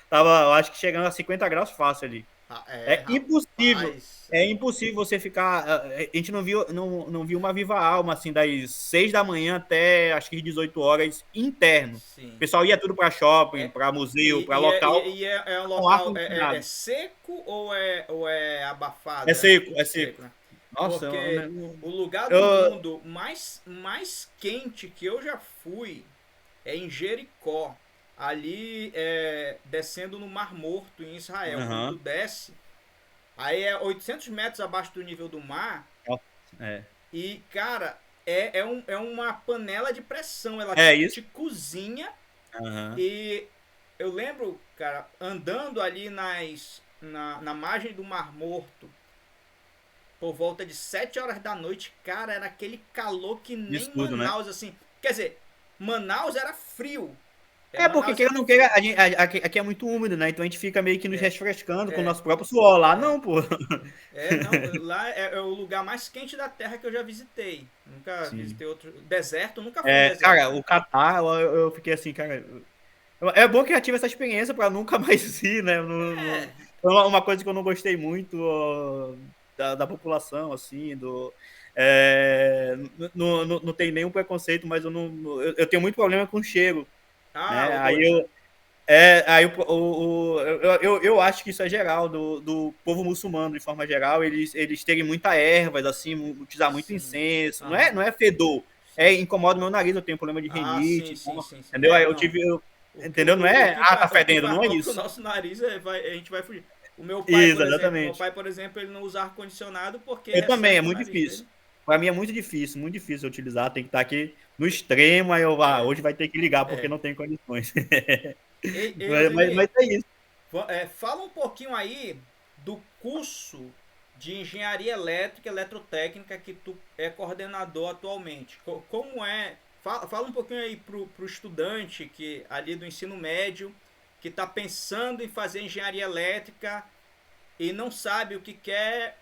Tava, eu acho que chegando a 50 graus fácil ali. É impossível. Rapaz. É impossível você ficar. A gente não viu uma viva alma assim das 6 da manhã até acho que 18 horas interno. O Sim. pessoal ia tudo para shopping, É, para museu, para local é um com ar local é condicionado. seco ou é É abafado, né? seco, é seco. Seco, né? Nossa, Porque o lugar do eu, mundo mais quente que eu já fui é em Jericó, ali descendo no Mar Morto, em Israel. Quando tu uhum. desce, aí é 800 metros abaixo do nível do mar Nossa, é. e, cara, é uma panela de pressão. Ela É isso? te cozinha Uhum. e eu lembro, cara, andando ali na margem do Mar Morto, por volta de 7 horas da noite, cara, era aquele calor que Isso nem tudo, né? Manaus, assim. Quer dizer, Manaus era frio. É porque, Manaus queira era ou não queira, frio. aqui é muito úmido, né? Então a gente fica meio que nos É, refrescando com o é, nosso próprio suor. Lá é. não, pô. Não, lá é o lugar mais quente da Terra que eu já visitei. Nunca Sim. visitei outro. Deserto, nunca fui em deserto, Cara, né? o Catar, eu fiquei assim, cara. É bom que eu já tive essa experiência para nunca mais ir, né? É. Foi uma coisa que eu não gostei muito ó, da população, assim, não tem nenhum preconceito, mas eu tenho muito problema com cheiro, Ah, né? odores, né? Aí eu acho que isso é geral, do povo muçulmano, de forma geral, eles terem muita ervas, assim, utilizar muito Sim. incenso, Aham. não é fedor, Sim. incomoda o meu nariz, eu tenho problema de Ah, rinite, sim, então, sim, sim, sim. entendeu? Não. Entendeu? Não é, tá O que fedendo, faz não é mal pro isso. nosso nariz a gente vai fugir. Isso, exatamente. Por exemplo, ele não usa ar-condicionado porque Eu também, é resseca o muito nariz difícil. dele. Para mim é muito difícil utilizar, tem que estar aqui no extremo, aí É, hoje vai ter que ligar porque é. não tem condições. Ei, Mas Ozeni, é isso. fala um pouquinho aí do curso de engenharia elétrica e eletrotécnica que tu é coordenador atualmente. Como é? Fala um pouquinho aí pro estudante que ali do ensino médio que está pensando em fazer engenharia elétrica e não sabe o que quer.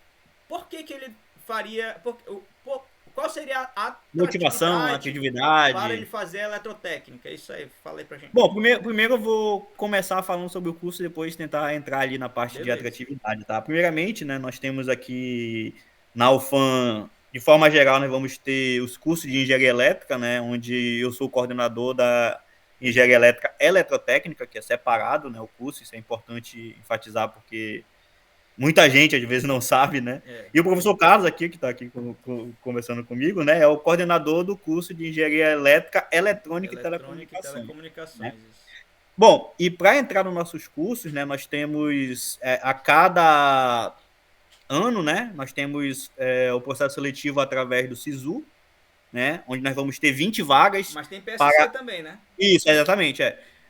Por que ele faria? Qual seria a Motivação, atratividade para ele atividade. fazer eletrotécnica? É isso aí, falei pra gente. Bom, primeiro eu vou começar falando sobre o curso e depois tentar entrar ali na parte de Beleza. atratividade, tá? Primeiramente, né, nós temos aqui na UFAM, de forma geral, nós vamos ter os cursos de engenharia elétrica, né, onde eu sou coordenador da engenharia elétrica eletrotécnica, que é separado, né, o curso, isso é importante enfatizar porque muita gente às vezes não sabe, né? É. E o professor Carlos aqui, que está aqui conversando comigo, né, é o coordenador do curso de Engenharia Elétrica, Eletrônica e Eletrônica e Telecomunicações, né? telecomunicações. Isso. Bom, e para entrar nos nossos cursos, né, nós temos a cada ano, né, nós temos o processo seletivo através do SISU, né, onde nós vamos ter 20 vagas Mas tem PSC para... também, né? Isso, exatamente,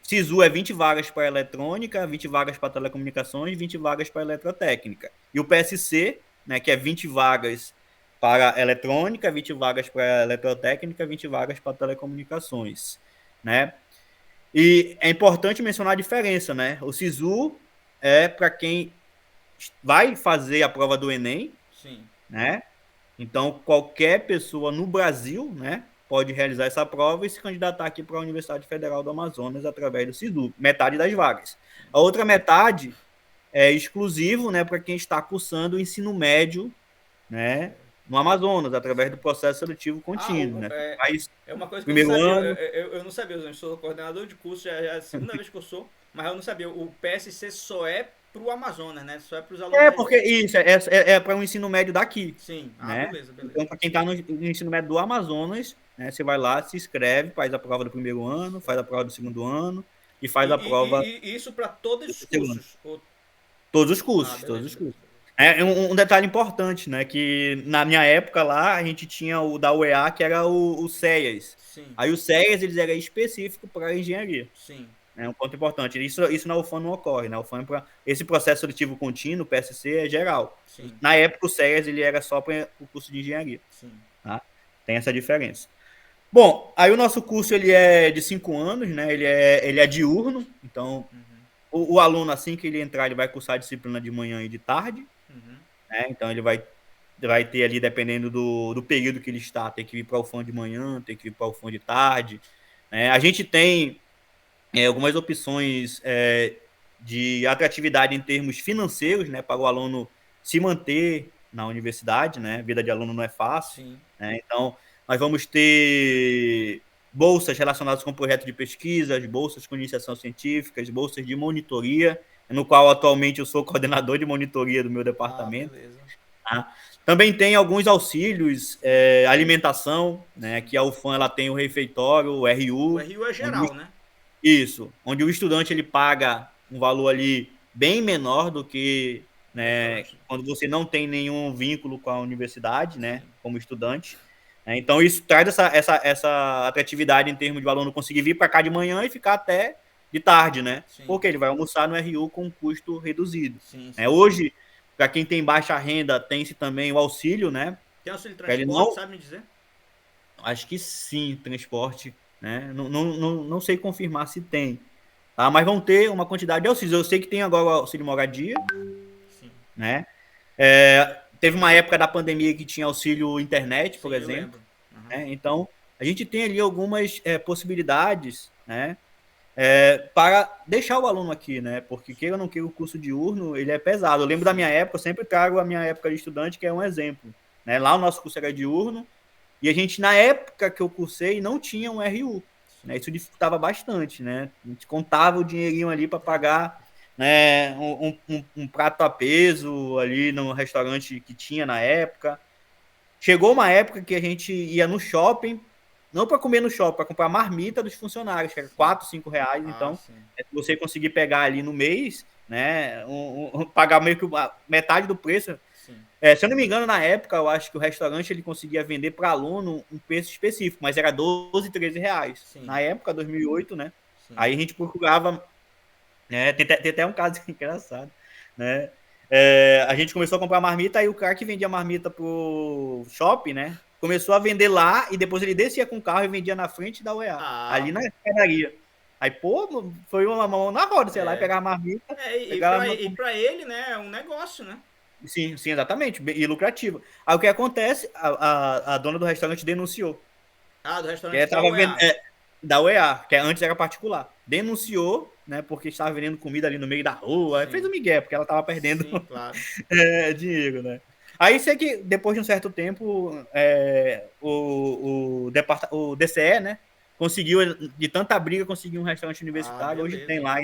SISU é 20 vagas para eletrônica, 20 vagas para telecomunicações, 20 vagas para eletrotécnica. E o PSC, né, que é 20 vagas para eletrônica, 20 vagas para eletrotécnica, 20 vagas para telecomunicações, né? E é importante mencionar a diferença, né? O SISU é para quem vai fazer a prova do Enem, Sim. né? Então, qualquer pessoa no Brasil, né, pode realizar essa prova e se candidatar aqui para a Universidade Federal do Amazonas através do SISU, metade das vagas. Sim. A outra metade é exclusivo, né, para quem está cursando o ensino médio, né, no Amazonas, através do processo seletivo contínuo, né? É uma coisa que eu não Primeiro sabia. ano. Eu não sabia. Eu sou coordenador de curso, já é a segunda vez que eu sou, mas eu não sabia. O PSC só é pro Amazonas, né? Só é pros alunos da Porque isso é para o ensino médio daqui, Sim. Ah, né? beleza, beleza. Então, para quem está no ensino médio do Amazonas, né, você vai lá, se inscreve, faz a prova do primeiro ano, faz a prova do segundo ano e faz a prova E isso para todos do os terceiro ano. cursos? Ou... Todos os Ah, cursos, todos beleza, os beleza, cursos. beleza. É um detalhe importante, né? Que na minha época lá, a gente tinha o da UEA, que era o CEAS. Sim. Aí o CEAS, eles era específico para engenharia. Sim. É um ponto importante. Isso na UFAM não ocorre, né? UFAM, esse processo seletivo contínuo, PSC, é geral. Sim. Na época, o CEAS, ele era só para o curso de engenharia. Sim. Tá? Tem essa diferença. Bom, aí o nosso curso, ele é de 5 anos, né? Ele é diurno. Então, o aluno, assim que ele entrar, ele vai cursar a disciplina de manhã e de tarde. Né? Então, ele vai ter ali, dependendo do período que ele está, tem que vir para o UFAM de manhã, tem que vir para o UFAM de tarde. A gente tem algumas opções de atratividade em termos financeiros, né, para o aluno se manter na universidade, né? A vida de aluno não é fácil, Sim. né? Então, nós vamos ter bolsas relacionadas com projetos de pesquisa, bolsas com iniciação científica, bolsas de monitoria, no qual atualmente eu sou coordenador de monitoria do meu Ah, departamento. beleza. Tá? Também tem alguns auxílios, alimentação, né? Que a UFAM ela tem o refeitório, o O RU, RU é onde geral, né? isso, onde o estudante ele paga um valor ali bem menor do que, né, Restaurante. quando você não tem nenhum vínculo com a universidade, né, Sim. como estudante. Então isso traz essa atratividade em termos de o aluno conseguir vir para cá de manhã e ficar até de tarde, né? Sim. Porque ele vai almoçar no RU com um custo reduzido. Sim, sim. Hoje, para quem tem baixa renda, tem-se também o auxílio, né? Tem auxílio de Para ele transporte, não, sabe me dizer? acho que sim, transporte, né? Não sei confirmar se tem, tá? Mas vão ter uma quantidade de auxílios. Eu sei que tem agora o auxílio moradia, Sim. né? Teve uma época da pandemia que tinha auxílio internet, por Sim, eu exemplo, lembro. né? Então, a gente tem ali algumas possibilidades, né? Para deixar o aluno aqui, né? Porque queira ou não queira, o curso diurno, ele é pesado. Eu lembro da minha época, eu sempre trago a minha época de estudante, que é um exemplo, né? Lá o nosso curso era diurno, e a gente, na época que eu cursei, não tinha um RU. Né? Isso dificultava bastante, né? A gente contava o dinheirinho ali para pagar, né, um prato a peso ali no restaurante que tinha na época. Chegou uma época que a gente ia no shopping, não para comer no shopping, para comprar marmita dos funcionários, que era 4, 5 reais. Ah, Então, sim. se você conseguir pegar ali no mês, né, pagar meio que metade do preço. Sim. Se eu não me engano, na época, eu acho que o restaurante ele conseguia vender para aluno um preço específico, mas era 12, 13 reais. Sim. Na época, 2008, né? Sim. Aí a gente procurava, né? Tem até um caso engraçado, né? A gente começou a comprar marmita, aí o cara que vendia marmita pro shopping, né? Começou a vender lá e depois ele descia com o carro e vendia na frente da UEA, ali na padaria. Aí, pô, foi uma mão na roda, sei lá, e pegar a marmita. E pra ele, né, é um negócio, né? Sim, sim, exatamente. E lucrativa. Aí o que acontece? A dona do restaurante denunciou. Ah, do Que restaurante da tava UEA. da UEA, que antes era particular. Denunciou, né? Porque estava vendendo comida ali no meio da rua. Sim. Fez um migué, porque ela estava perdendo Sim, claro. dinheiro, né? Aí sei que depois de um certo tempo, o DCE, né? Conseguiu, de tanta briga, conseguiu um restaurante Ah, universitário. Hoje beleza. tem lá.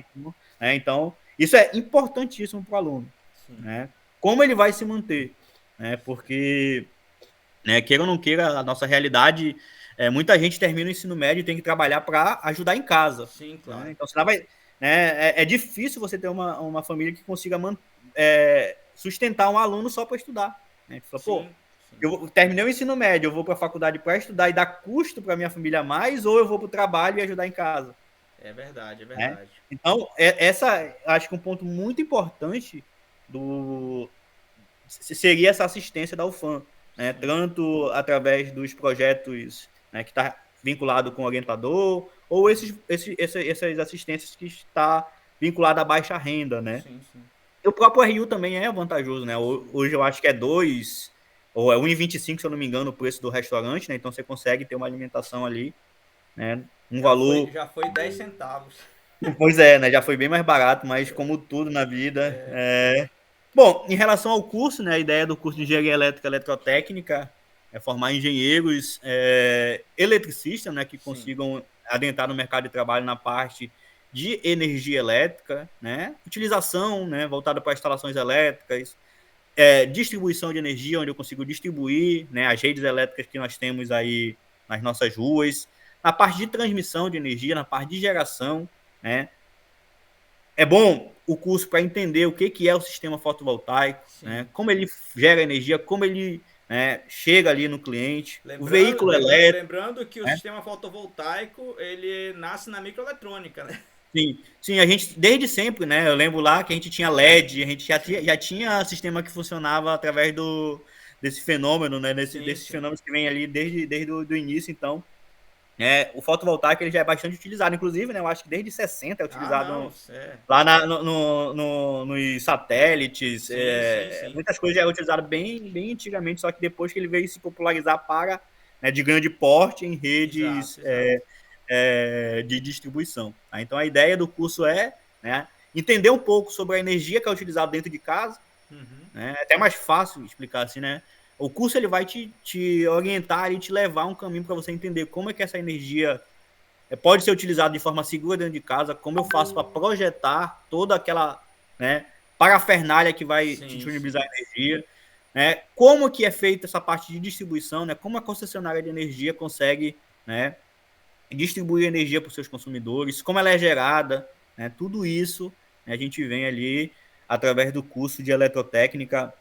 Então, isso é importantíssimo para o aluno. Sim. Né? como ele vai se manter, né? Porque, né, queira ou não queira, a nossa realidade muita gente termina o ensino médio e tem que trabalhar para ajudar em casa, Sim, né? claro. Então, você vai, né, é difícil você ter uma família que consiga sustentar um aluno só para estudar, né? Você fala, pô, Sim, sim. eu terminei o ensino médio, eu vou para a faculdade para estudar e dar custo para minha família a mais, ou eu vou para o trabalho e ajudar em casa, É verdade, é né? verdade. Então, acho que um ponto muito importante do seria essa assistência da UFAM, né? Sim. Tanto através dos projetos, né, que está vinculado com o orientador, ou essas assistências que está vinculada à baixa renda, né? Sim, sim. E o próprio RU também é vantajoso, né? Sim. Hoje eu acho que é 2 ou é 1,25, se eu não me engano, o preço do restaurante, né? Então você consegue ter uma alimentação ali, né? Um valor. Já foi 10 centavos. Pois é, né? Já foi bem mais barato, mas como tudo na vida. Bom, em relação ao curso, né? A ideia do curso de engenharia elétrica e eletrotécnica é formar engenheiros eletricistas, né? Que Sim. consigam adentrar no mercado de trabalho na parte de energia elétrica, né? Utilização, né? Voltada para instalações elétricas, distribuição de energia, onde eu consigo distribuir, né? As redes elétricas que nós temos aí nas nossas ruas, na parte de transmissão de energia, na parte de geração, né? É bom o curso para entender o que é o sistema fotovoltaico, né? Sim. Como ele gera energia, como ele, né, chega ali no cliente, o Lembrando, veículo elétrico, lembrando que o né? sistema fotovoltaico ele nasce na microeletrônica, né? Sim, sim, a gente, desde sempre, né? Eu lembro lá que a gente tinha LED, a gente já tinha sistema que funcionava através desse fenômeno, né? Sim, Desses sim. fenômenos que vem ali desde o do início, então. O fotovoltaico ele já é bastante utilizado, inclusive, né? Eu acho que desde 60 é Ah, não, utilizado é. lá nos satélites, Sim, sim, sim. muitas coisas já eram utilizadas bem antigamente, só que depois que ele veio se popularizar para, né, de grande porte em redes Exato, exato. de distribuição. Tá? Então a ideia do curso é, né, entender um pouco sobre a energia que é utilizada dentro de casa, Uhum. né? É até mais fácil explicar assim, né? O curso ele vai te orientar e te levar um caminho para você entender como é que essa energia pode ser utilizado de forma segura dentro de casa, como eu faço para projetar toda aquela, né, parafernália que vai te Sim, sim. disponibilizar energia, né, como que é feita essa parte de distribuição, né, como a concessionária de energia consegue, né, distribuir energia para os seus consumidores, como ela é gerada, né, tudo isso, né, a gente vem ali através do curso de eletrotécnica.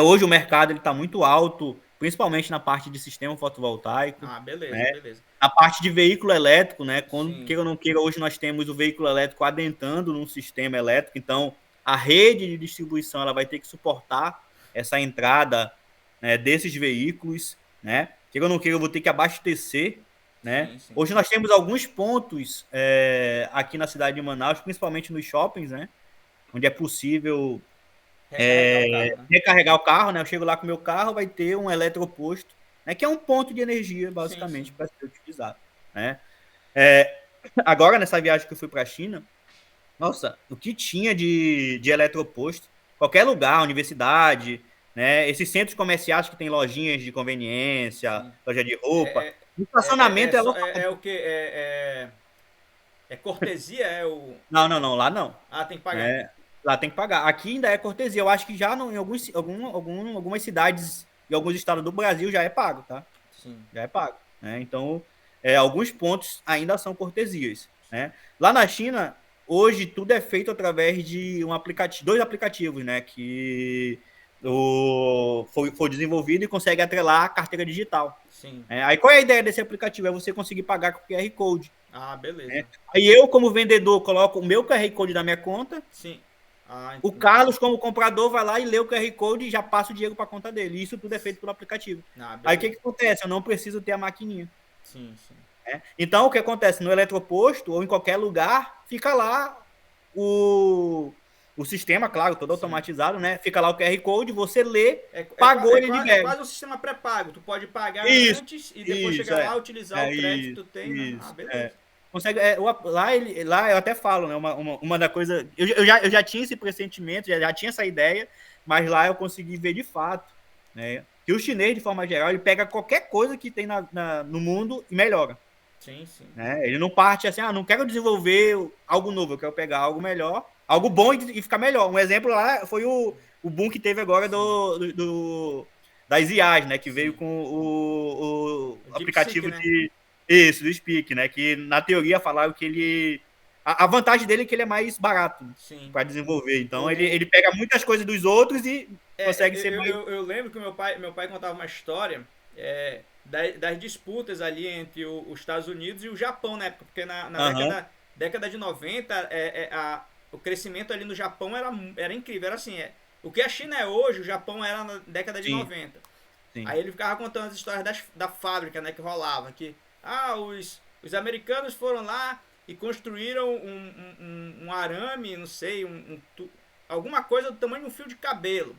Hoje o mercado está muito alto, principalmente na parte de sistema fotovoltaico, Ah, beleza, né? beleza. A parte de veículo elétrico, né? Quando Sim. queira ou não queira, hoje nós temos o veículo elétrico adentrando num sistema elétrico, então a rede de distribuição ela vai ter que suportar essa entrada, né, desses veículos, né? Queira ou não queira, eu vou ter que abastecer, né? Sim, sim. Hoje nós temos alguns pontos aqui na cidade de Manaus, principalmente nos shoppings, né? Onde é possível Recarregar o carro, né? recarregar o carro, né? Eu chego lá com o meu carro, vai ter um eletroposto, né? Que é um ponto de energia, Sim, basicamente, sim. para ser utilizado, né? É, agora, nessa viagem que eu fui para a China, nossa, o que tinha de eletroposto, qualquer lugar, universidade, né? Esses centros comerciais que tem lojinhas de conveniência, Sim. loja de roupa, É, o estacionamento é é o que? É cortesia? É o. Não, não, não, lá não. Ah, tem que pagar. Né? Lá tem que pagar. Aqui ainda é cortesia. Eu acho que já em algumas cidades e alguns estados do Brasil já é pago, tá? Sim. Já é pago. Né? Então, alguns pontos ainda são cortesias. Né? Lá na China, hoje tudo é feito através de dois aplicativos, né? Que foi desenvolvido e consegue atrelar a carteira digital. Sim. Aí qual é a ideia desse aplicativo? É você conseguir pagar com QR Code. Ah, beleza. Né? Aí eu, como vendedor, coloco o meu QR Code na minha conta. Sim. Ah, O entendi. Carlos, como comprador, vai lá e lê o QR Code e já passa o dinheiro para a conta dele. Isso tudo é feito pelo aplicativo. Ah, Aí o que, beleza. que acontece? Eu não preciso ter a maquininha. Sim, sim. Né? Então, o que acontece? No eletroposto ou em qualquer lugar, fica lá o sistema, claro, todo Sim. automatizado, né? Fica lá o QR Code, você lê, É, pagou, ele é libera. quase um sistema pré-pago. Tu pode pagar Isso, antes e depois isso, chegar lá, utilizar o crédito que tu tem, né? Ah, isso. beleza. Consegue, lá eu até falo, né? Uma da coisa. Eu já tinha esse pressentimento, já tinha essa ideia, mas lá eu consegui ver de fato, né? Que o chinês, de forma geral, ele pega qualquer coisa que tem no mundo e melhora. Sim, sim. Né? Ele não parte assim, não quero desenvolver algo novo, eu quero pegar algo melhor, algo bom e ficar melhor. Um exemplo lá foi o boom que teve agora das IAs, né? Que veio Sim. com o DeepSeek, aplicativo né? do Speak, né? Que na teoria falaram que ele. A vantagem dele é que ele é mais barato Sim. para desenvolver. Então O, ele pega muitas coisas dos outros e consegue ser mais. eu lembro que meu pai contava uma história das disputas ali entre os Estados Unidos e o Japão na época, porque na Aham, década de 90 o crescimento ali no Japão era incrível, era assim, o que a China é hoje, o Japão era na década de sim, 90. sim. Aí ele ficava contando as histórias da fábrica, né, que rolava, que os americanos foram lá e construíram um arame, não sei, alguma coisa do tamanho de um fio de cabelo.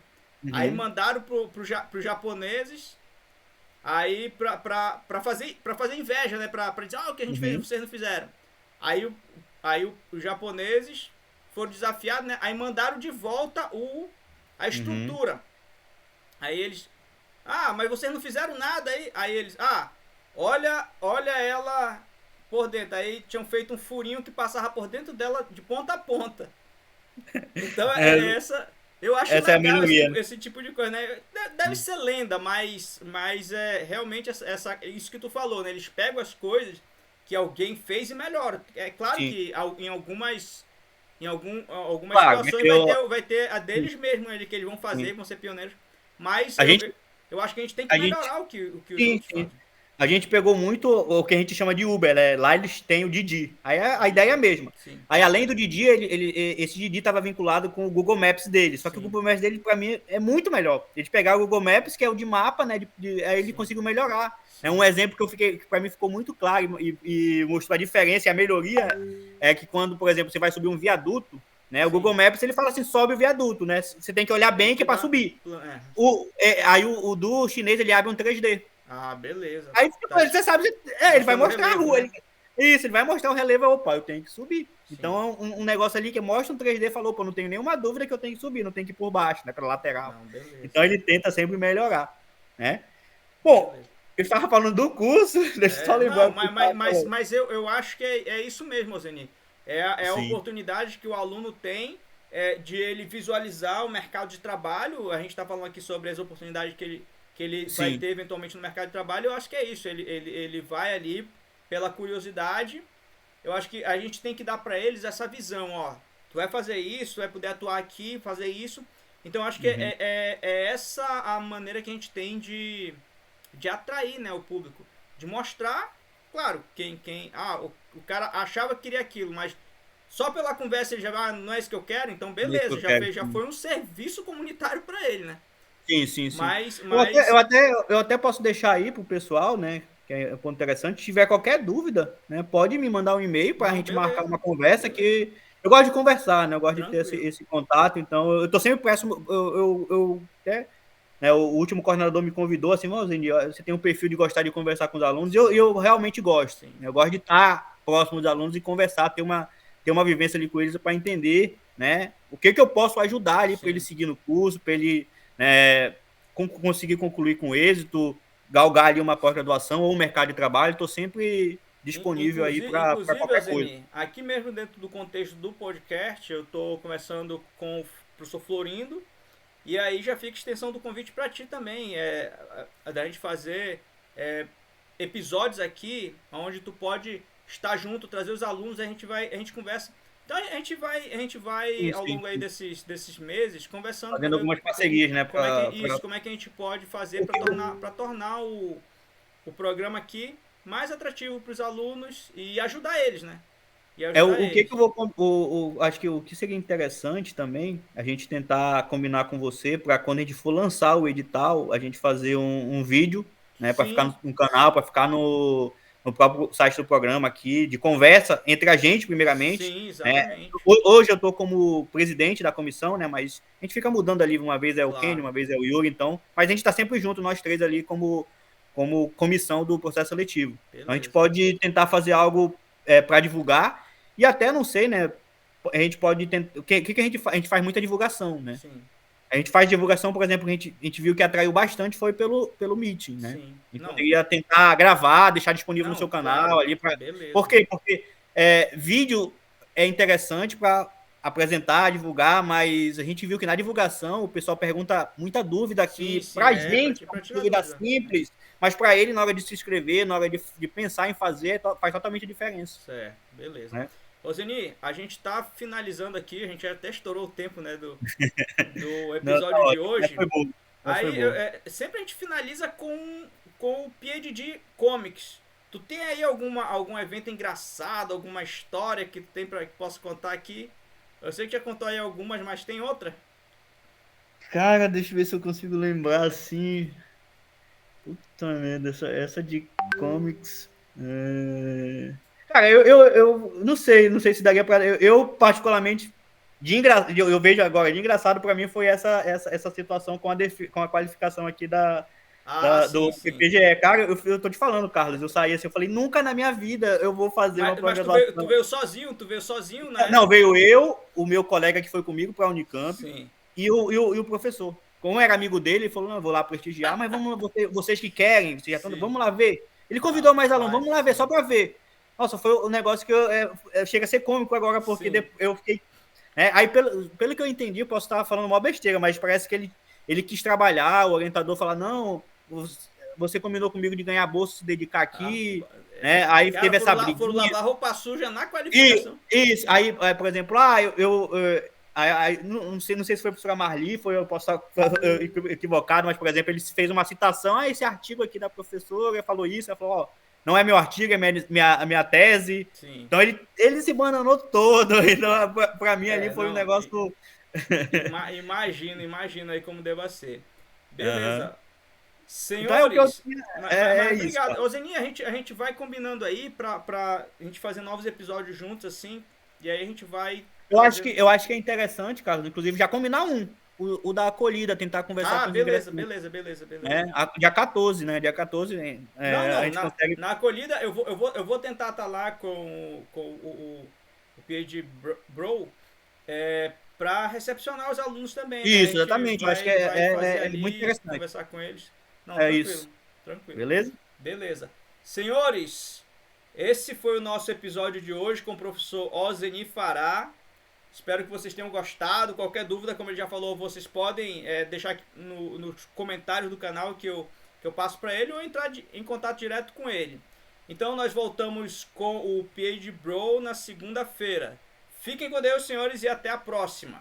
Aí Uhum, mandaram pros japoneses, aí pra fazer inveja, né? Pra dizer, o que a gente fez, uhum, vocês não fizeram. Aí, os japoneses foram desafiados, né? Aí mandaram de volta a uhum. estrutura. Aí eles, mas vocês não fizeram nada aí? Aí eles, olha ela por dentro. Aí tinham feito um furinho que passava por dentro dela de ponta a ponta. Então É, essa. Eu acho essa é a legal melhoria, né? esse tipo de coisa, né? Deve ser lenda, mas é realmente isso que tu falou, né? Eles pegam as coisas que alguém fez e melhoram. É claro Sim. que algumas Claro, situações eu, vai ter a deles mesmo, né? Que eles vão fazer, sim. vão ser pioneiros. Mas A gente, eu acho que a gente tem que a gente, melhorar o que os sim, outros sim. fazem. A gente pegou muito o que a gente chama de Uber, né? Lá eles têm o Didi. Aí a ideia é a mesma. Sim, Aí além do Didi, esse Didi estava vinculado com o Google Maps dele. Só que o sim, Google Maps dele, para mim, é muito melhor. Eles pegaram o Google Maps, que é o de mapa, né? Aí ele sim, conseguiu melhorar. É sim, um exemplo que para mim ficou muito claro e mostrou a diferença e a melhoria é que quando, por exemplo, você vai subir um viaduto, né? O Google sim. Maps ele fala assim, sobe o viaduto, né? Você tem que olhar Tem bem que que é para dar. subir. Aí o do chinês ele abre um 3D. Beleza. Aí Tá você sabe, ele vai mostrando o mostrar a relevo, rua. né? Isso, ele vai mostrar o relevo. Opa, eu tenho que subir. Sim. Então, um negócio ali que mostra um 3D falou, pô, não tenho nenhuma dúvida que eu tenho que subir, não tenho que ir por baixo, né, pela lateral. Não, beleza. Então, ele tenta sempre melhorar, né? Bom, Beleza. eu estava falando do curso, deixa eu só lembrar Não, o que eu estava falando. mas eu acho que é isso mesmo, Zeni. É a Sim, oportunidade que o aluno tem de ele visualizar o mercado de trabalho. A gente está falando aqui sobre as oportunidades que ele vai sim. ter eventualmente no mercado de trabalho. Eu acho que é isso. Ele vai ali pela curiosidade. Eu acho que a gente tem que dar para eles essa visão, ó. Tu vai fazer isso, tu vai poder atuar aqui, fazer isso. Então eu acho que Uhum. é essa a maneira que a gente tem de atrair, né, o público, de mostrar, claro, o cara achava que queria aquilo, mas só pela conversa ele já não é isso que eu quero, então É isso que beleza, eu quero. já foi um serviço comunitário para ele, né? Sim, sim, sim. Mas, Eu até, mas, eu até, eu até posso deixar aí pro pessoal, né? Que é um ponto interessante. Se tiver qualquer dúvida, né? Pode me mandar um e-mail para a não, gente marcar beleza, uma conversa beleza, que eu gosto de conversar, né? Eu gosto de ter tranquilo. esse contato. Então, eu tô sempre próximo. Eu até, né, o último coordenador me convidou assim, Zeni, você tem um perfil de gostar de conversar com os alunos. E eu realmente gosto. Sim. Né? Eu gosto de estar próximo dos alunos e conversar, ter uma vivência ali com eles para entender, né? O que eu posso ajudar ali para ele Sim. seguir no curso, para ele, né, conseguir concluir com êxito, galgar ali uma pós-graduação ou um mercado de trabalho, estou sempre disponível aí para Inclusive, qualquer coisa. Azeni, aqui mesmo dentro do contexto do podcast, eu estou conversando com o professor Florindo, e aí já fica extensão do convite para ti também, da gente fazer é, episódios aqui onde tu pode estar junto, trazer os alunos, a gente conversa. Então a gente vai Sim, ao sim, longo aí sim. desses meses conversando para Fazendo ver algumas parcerias, né? como é que a gente pode fazer Porque para tornar o programa aqui mais atrativo para os alunos e ajudar eles, né? E ajudar o que eles. que eu vou. Acho que o que seria interessante também, a gente tentar combinar com você para quando a gente for lançar o edital, a gente fazer um vídeo, né? Para ficar Sim, no canal, para ficar no próprio site do programa aqui, de conversa entre a gente, primeiramente. sim, Né? exatamente. Hoje eu estou como presidente da comissão, né? Mas a gente fica mudando ali, uma vez é o Kenny, Claro. uma vez é o Yuri, então. Mas a gente está sempre junto, nós três ali, como comissão do processo seletivo. Então a gente Beleza. pode tentar fazer algo para divulgar e até, não sei, né? A gente pode tentar. O que a gente faz? A gente faz muita divulgação, né? Sim, A gente faz divulgação, por exemplo, a gente viu que atraiu bastante foi pelo Meeting, né? sim. A gente Não, poderia tentar gravar, deixar disponível no não, seu canal claro. ali para. Por Beleza. quê? Porque vídeo é interessante para apresentar, divulgar, mas a gente viu que na divulgação o pessoal pergunta muita dúvida Sim, aqui sim, pra é, gente, é pra uma tirar dúvida dúvida. simples, mas para ele, na hora de se inscrever, na hora de pensar em fazer, faz totalmente diferença. Certo, beleza. Né? Ô Zeni, a gente tá finalizando aqui, a gente até estourou o tempo, né, do Não, tá episódio de ótimo. Mas hoje. foi bom. Mas foi Aí, bom. sempre a gente finaliza com o PhD Comics. Tu tem aí algum evento engraçado, alguma história que tu tem que possa contar aqui? Eu sei que já contou aí algumas, mas tem outra? Cara, deixa eu ver se eu consigo lembrar assim. Puta merda, essa de comics. Cara, eu não sei se daria pra. Eu particularmente, eu vejo agora, de engraçado pra mim foi essa situação com a qualificação aqui Ah, sim, do sim. PPGE. Cara, eu tô te falando, Carlos, eu saí assim, eu falei, nunca na minha vida eu vou fazer uma Mas tu pós-graduação. veio sozinho, né? Não, veio eu, o meu colega que foi comigo para a Unicamp Sim. e o professor. Como era amigo dele, ele falou: não, eu vou lá prestigiar, mas vamos, vocês que querem, vocês já estão, Sim. vamos lá ver. Ele convidou mais alunos, Rapaz, vamos lá ver, sim. só para ver. Nossa, foi um negócio que chega a ser cômico agora, porque Sim. eu fiquei. Aí, pelo que eu entendi, eu posso estar falando uma besteira, mas parece que ele quis trabalhar, o orientador fala: não, você combinou comigo de ganhar bolsa, se dedicar Ah, aqui. Né? Aí cara, teve essa foram briguinha. lavar roupa suja na E qualificação. isso, aí, por exemplo, não sei se foi a professora Marli, eu posso estar equivocado, mas, por exemplo, ele fez uma citação, esse artigo aqui da professora falou isso, ela falou, ó, não é meu artigo, é minha tese. Sim. Então, ele se bananou todo, então, para mim, ali foi um Não. negócio... Imagina aí como deva ser. Uhum. Beleza. Então, é o que eu Senhores, tinha, mas isso, obrigado. cara. Ô Zeninha, a gente vai combinando aí pra a gente fazer novos episódios juntos, assim. E aí a gente vai trazendo. Eu acho que é interessante, Carlos, inclusive, já combinar o da acolhida, tentar conversar Ah, com os beleza, ingressantes. beleza, beleza, beleza. Né? Dia 14, né? Dia 14, a Não, gente consegue. na acolhida eu vou tentar estar lá com o PhD Bro para recepcionar os alunos também, né? A Isso, gente exatamente. Eu acho que vai fazer é muito ali, interessante. conversar com eles. Não, É tranquilo, isso. tranquilo. Beleza? Beleza. Senhores, esse foi o nosso episódio de hoje com o professor Ozeni Fará. Espero que vocês tenham gostado. Qualquer dúvida, como ele já falou, vocês podem deixar aqui nos comentários do canal que eu passo para ele ou entrar em contato direto com ele. Então nós voltamos com o PhD Bro na segunda-feira. Fiquem com Deus, senhores, e até a próxima.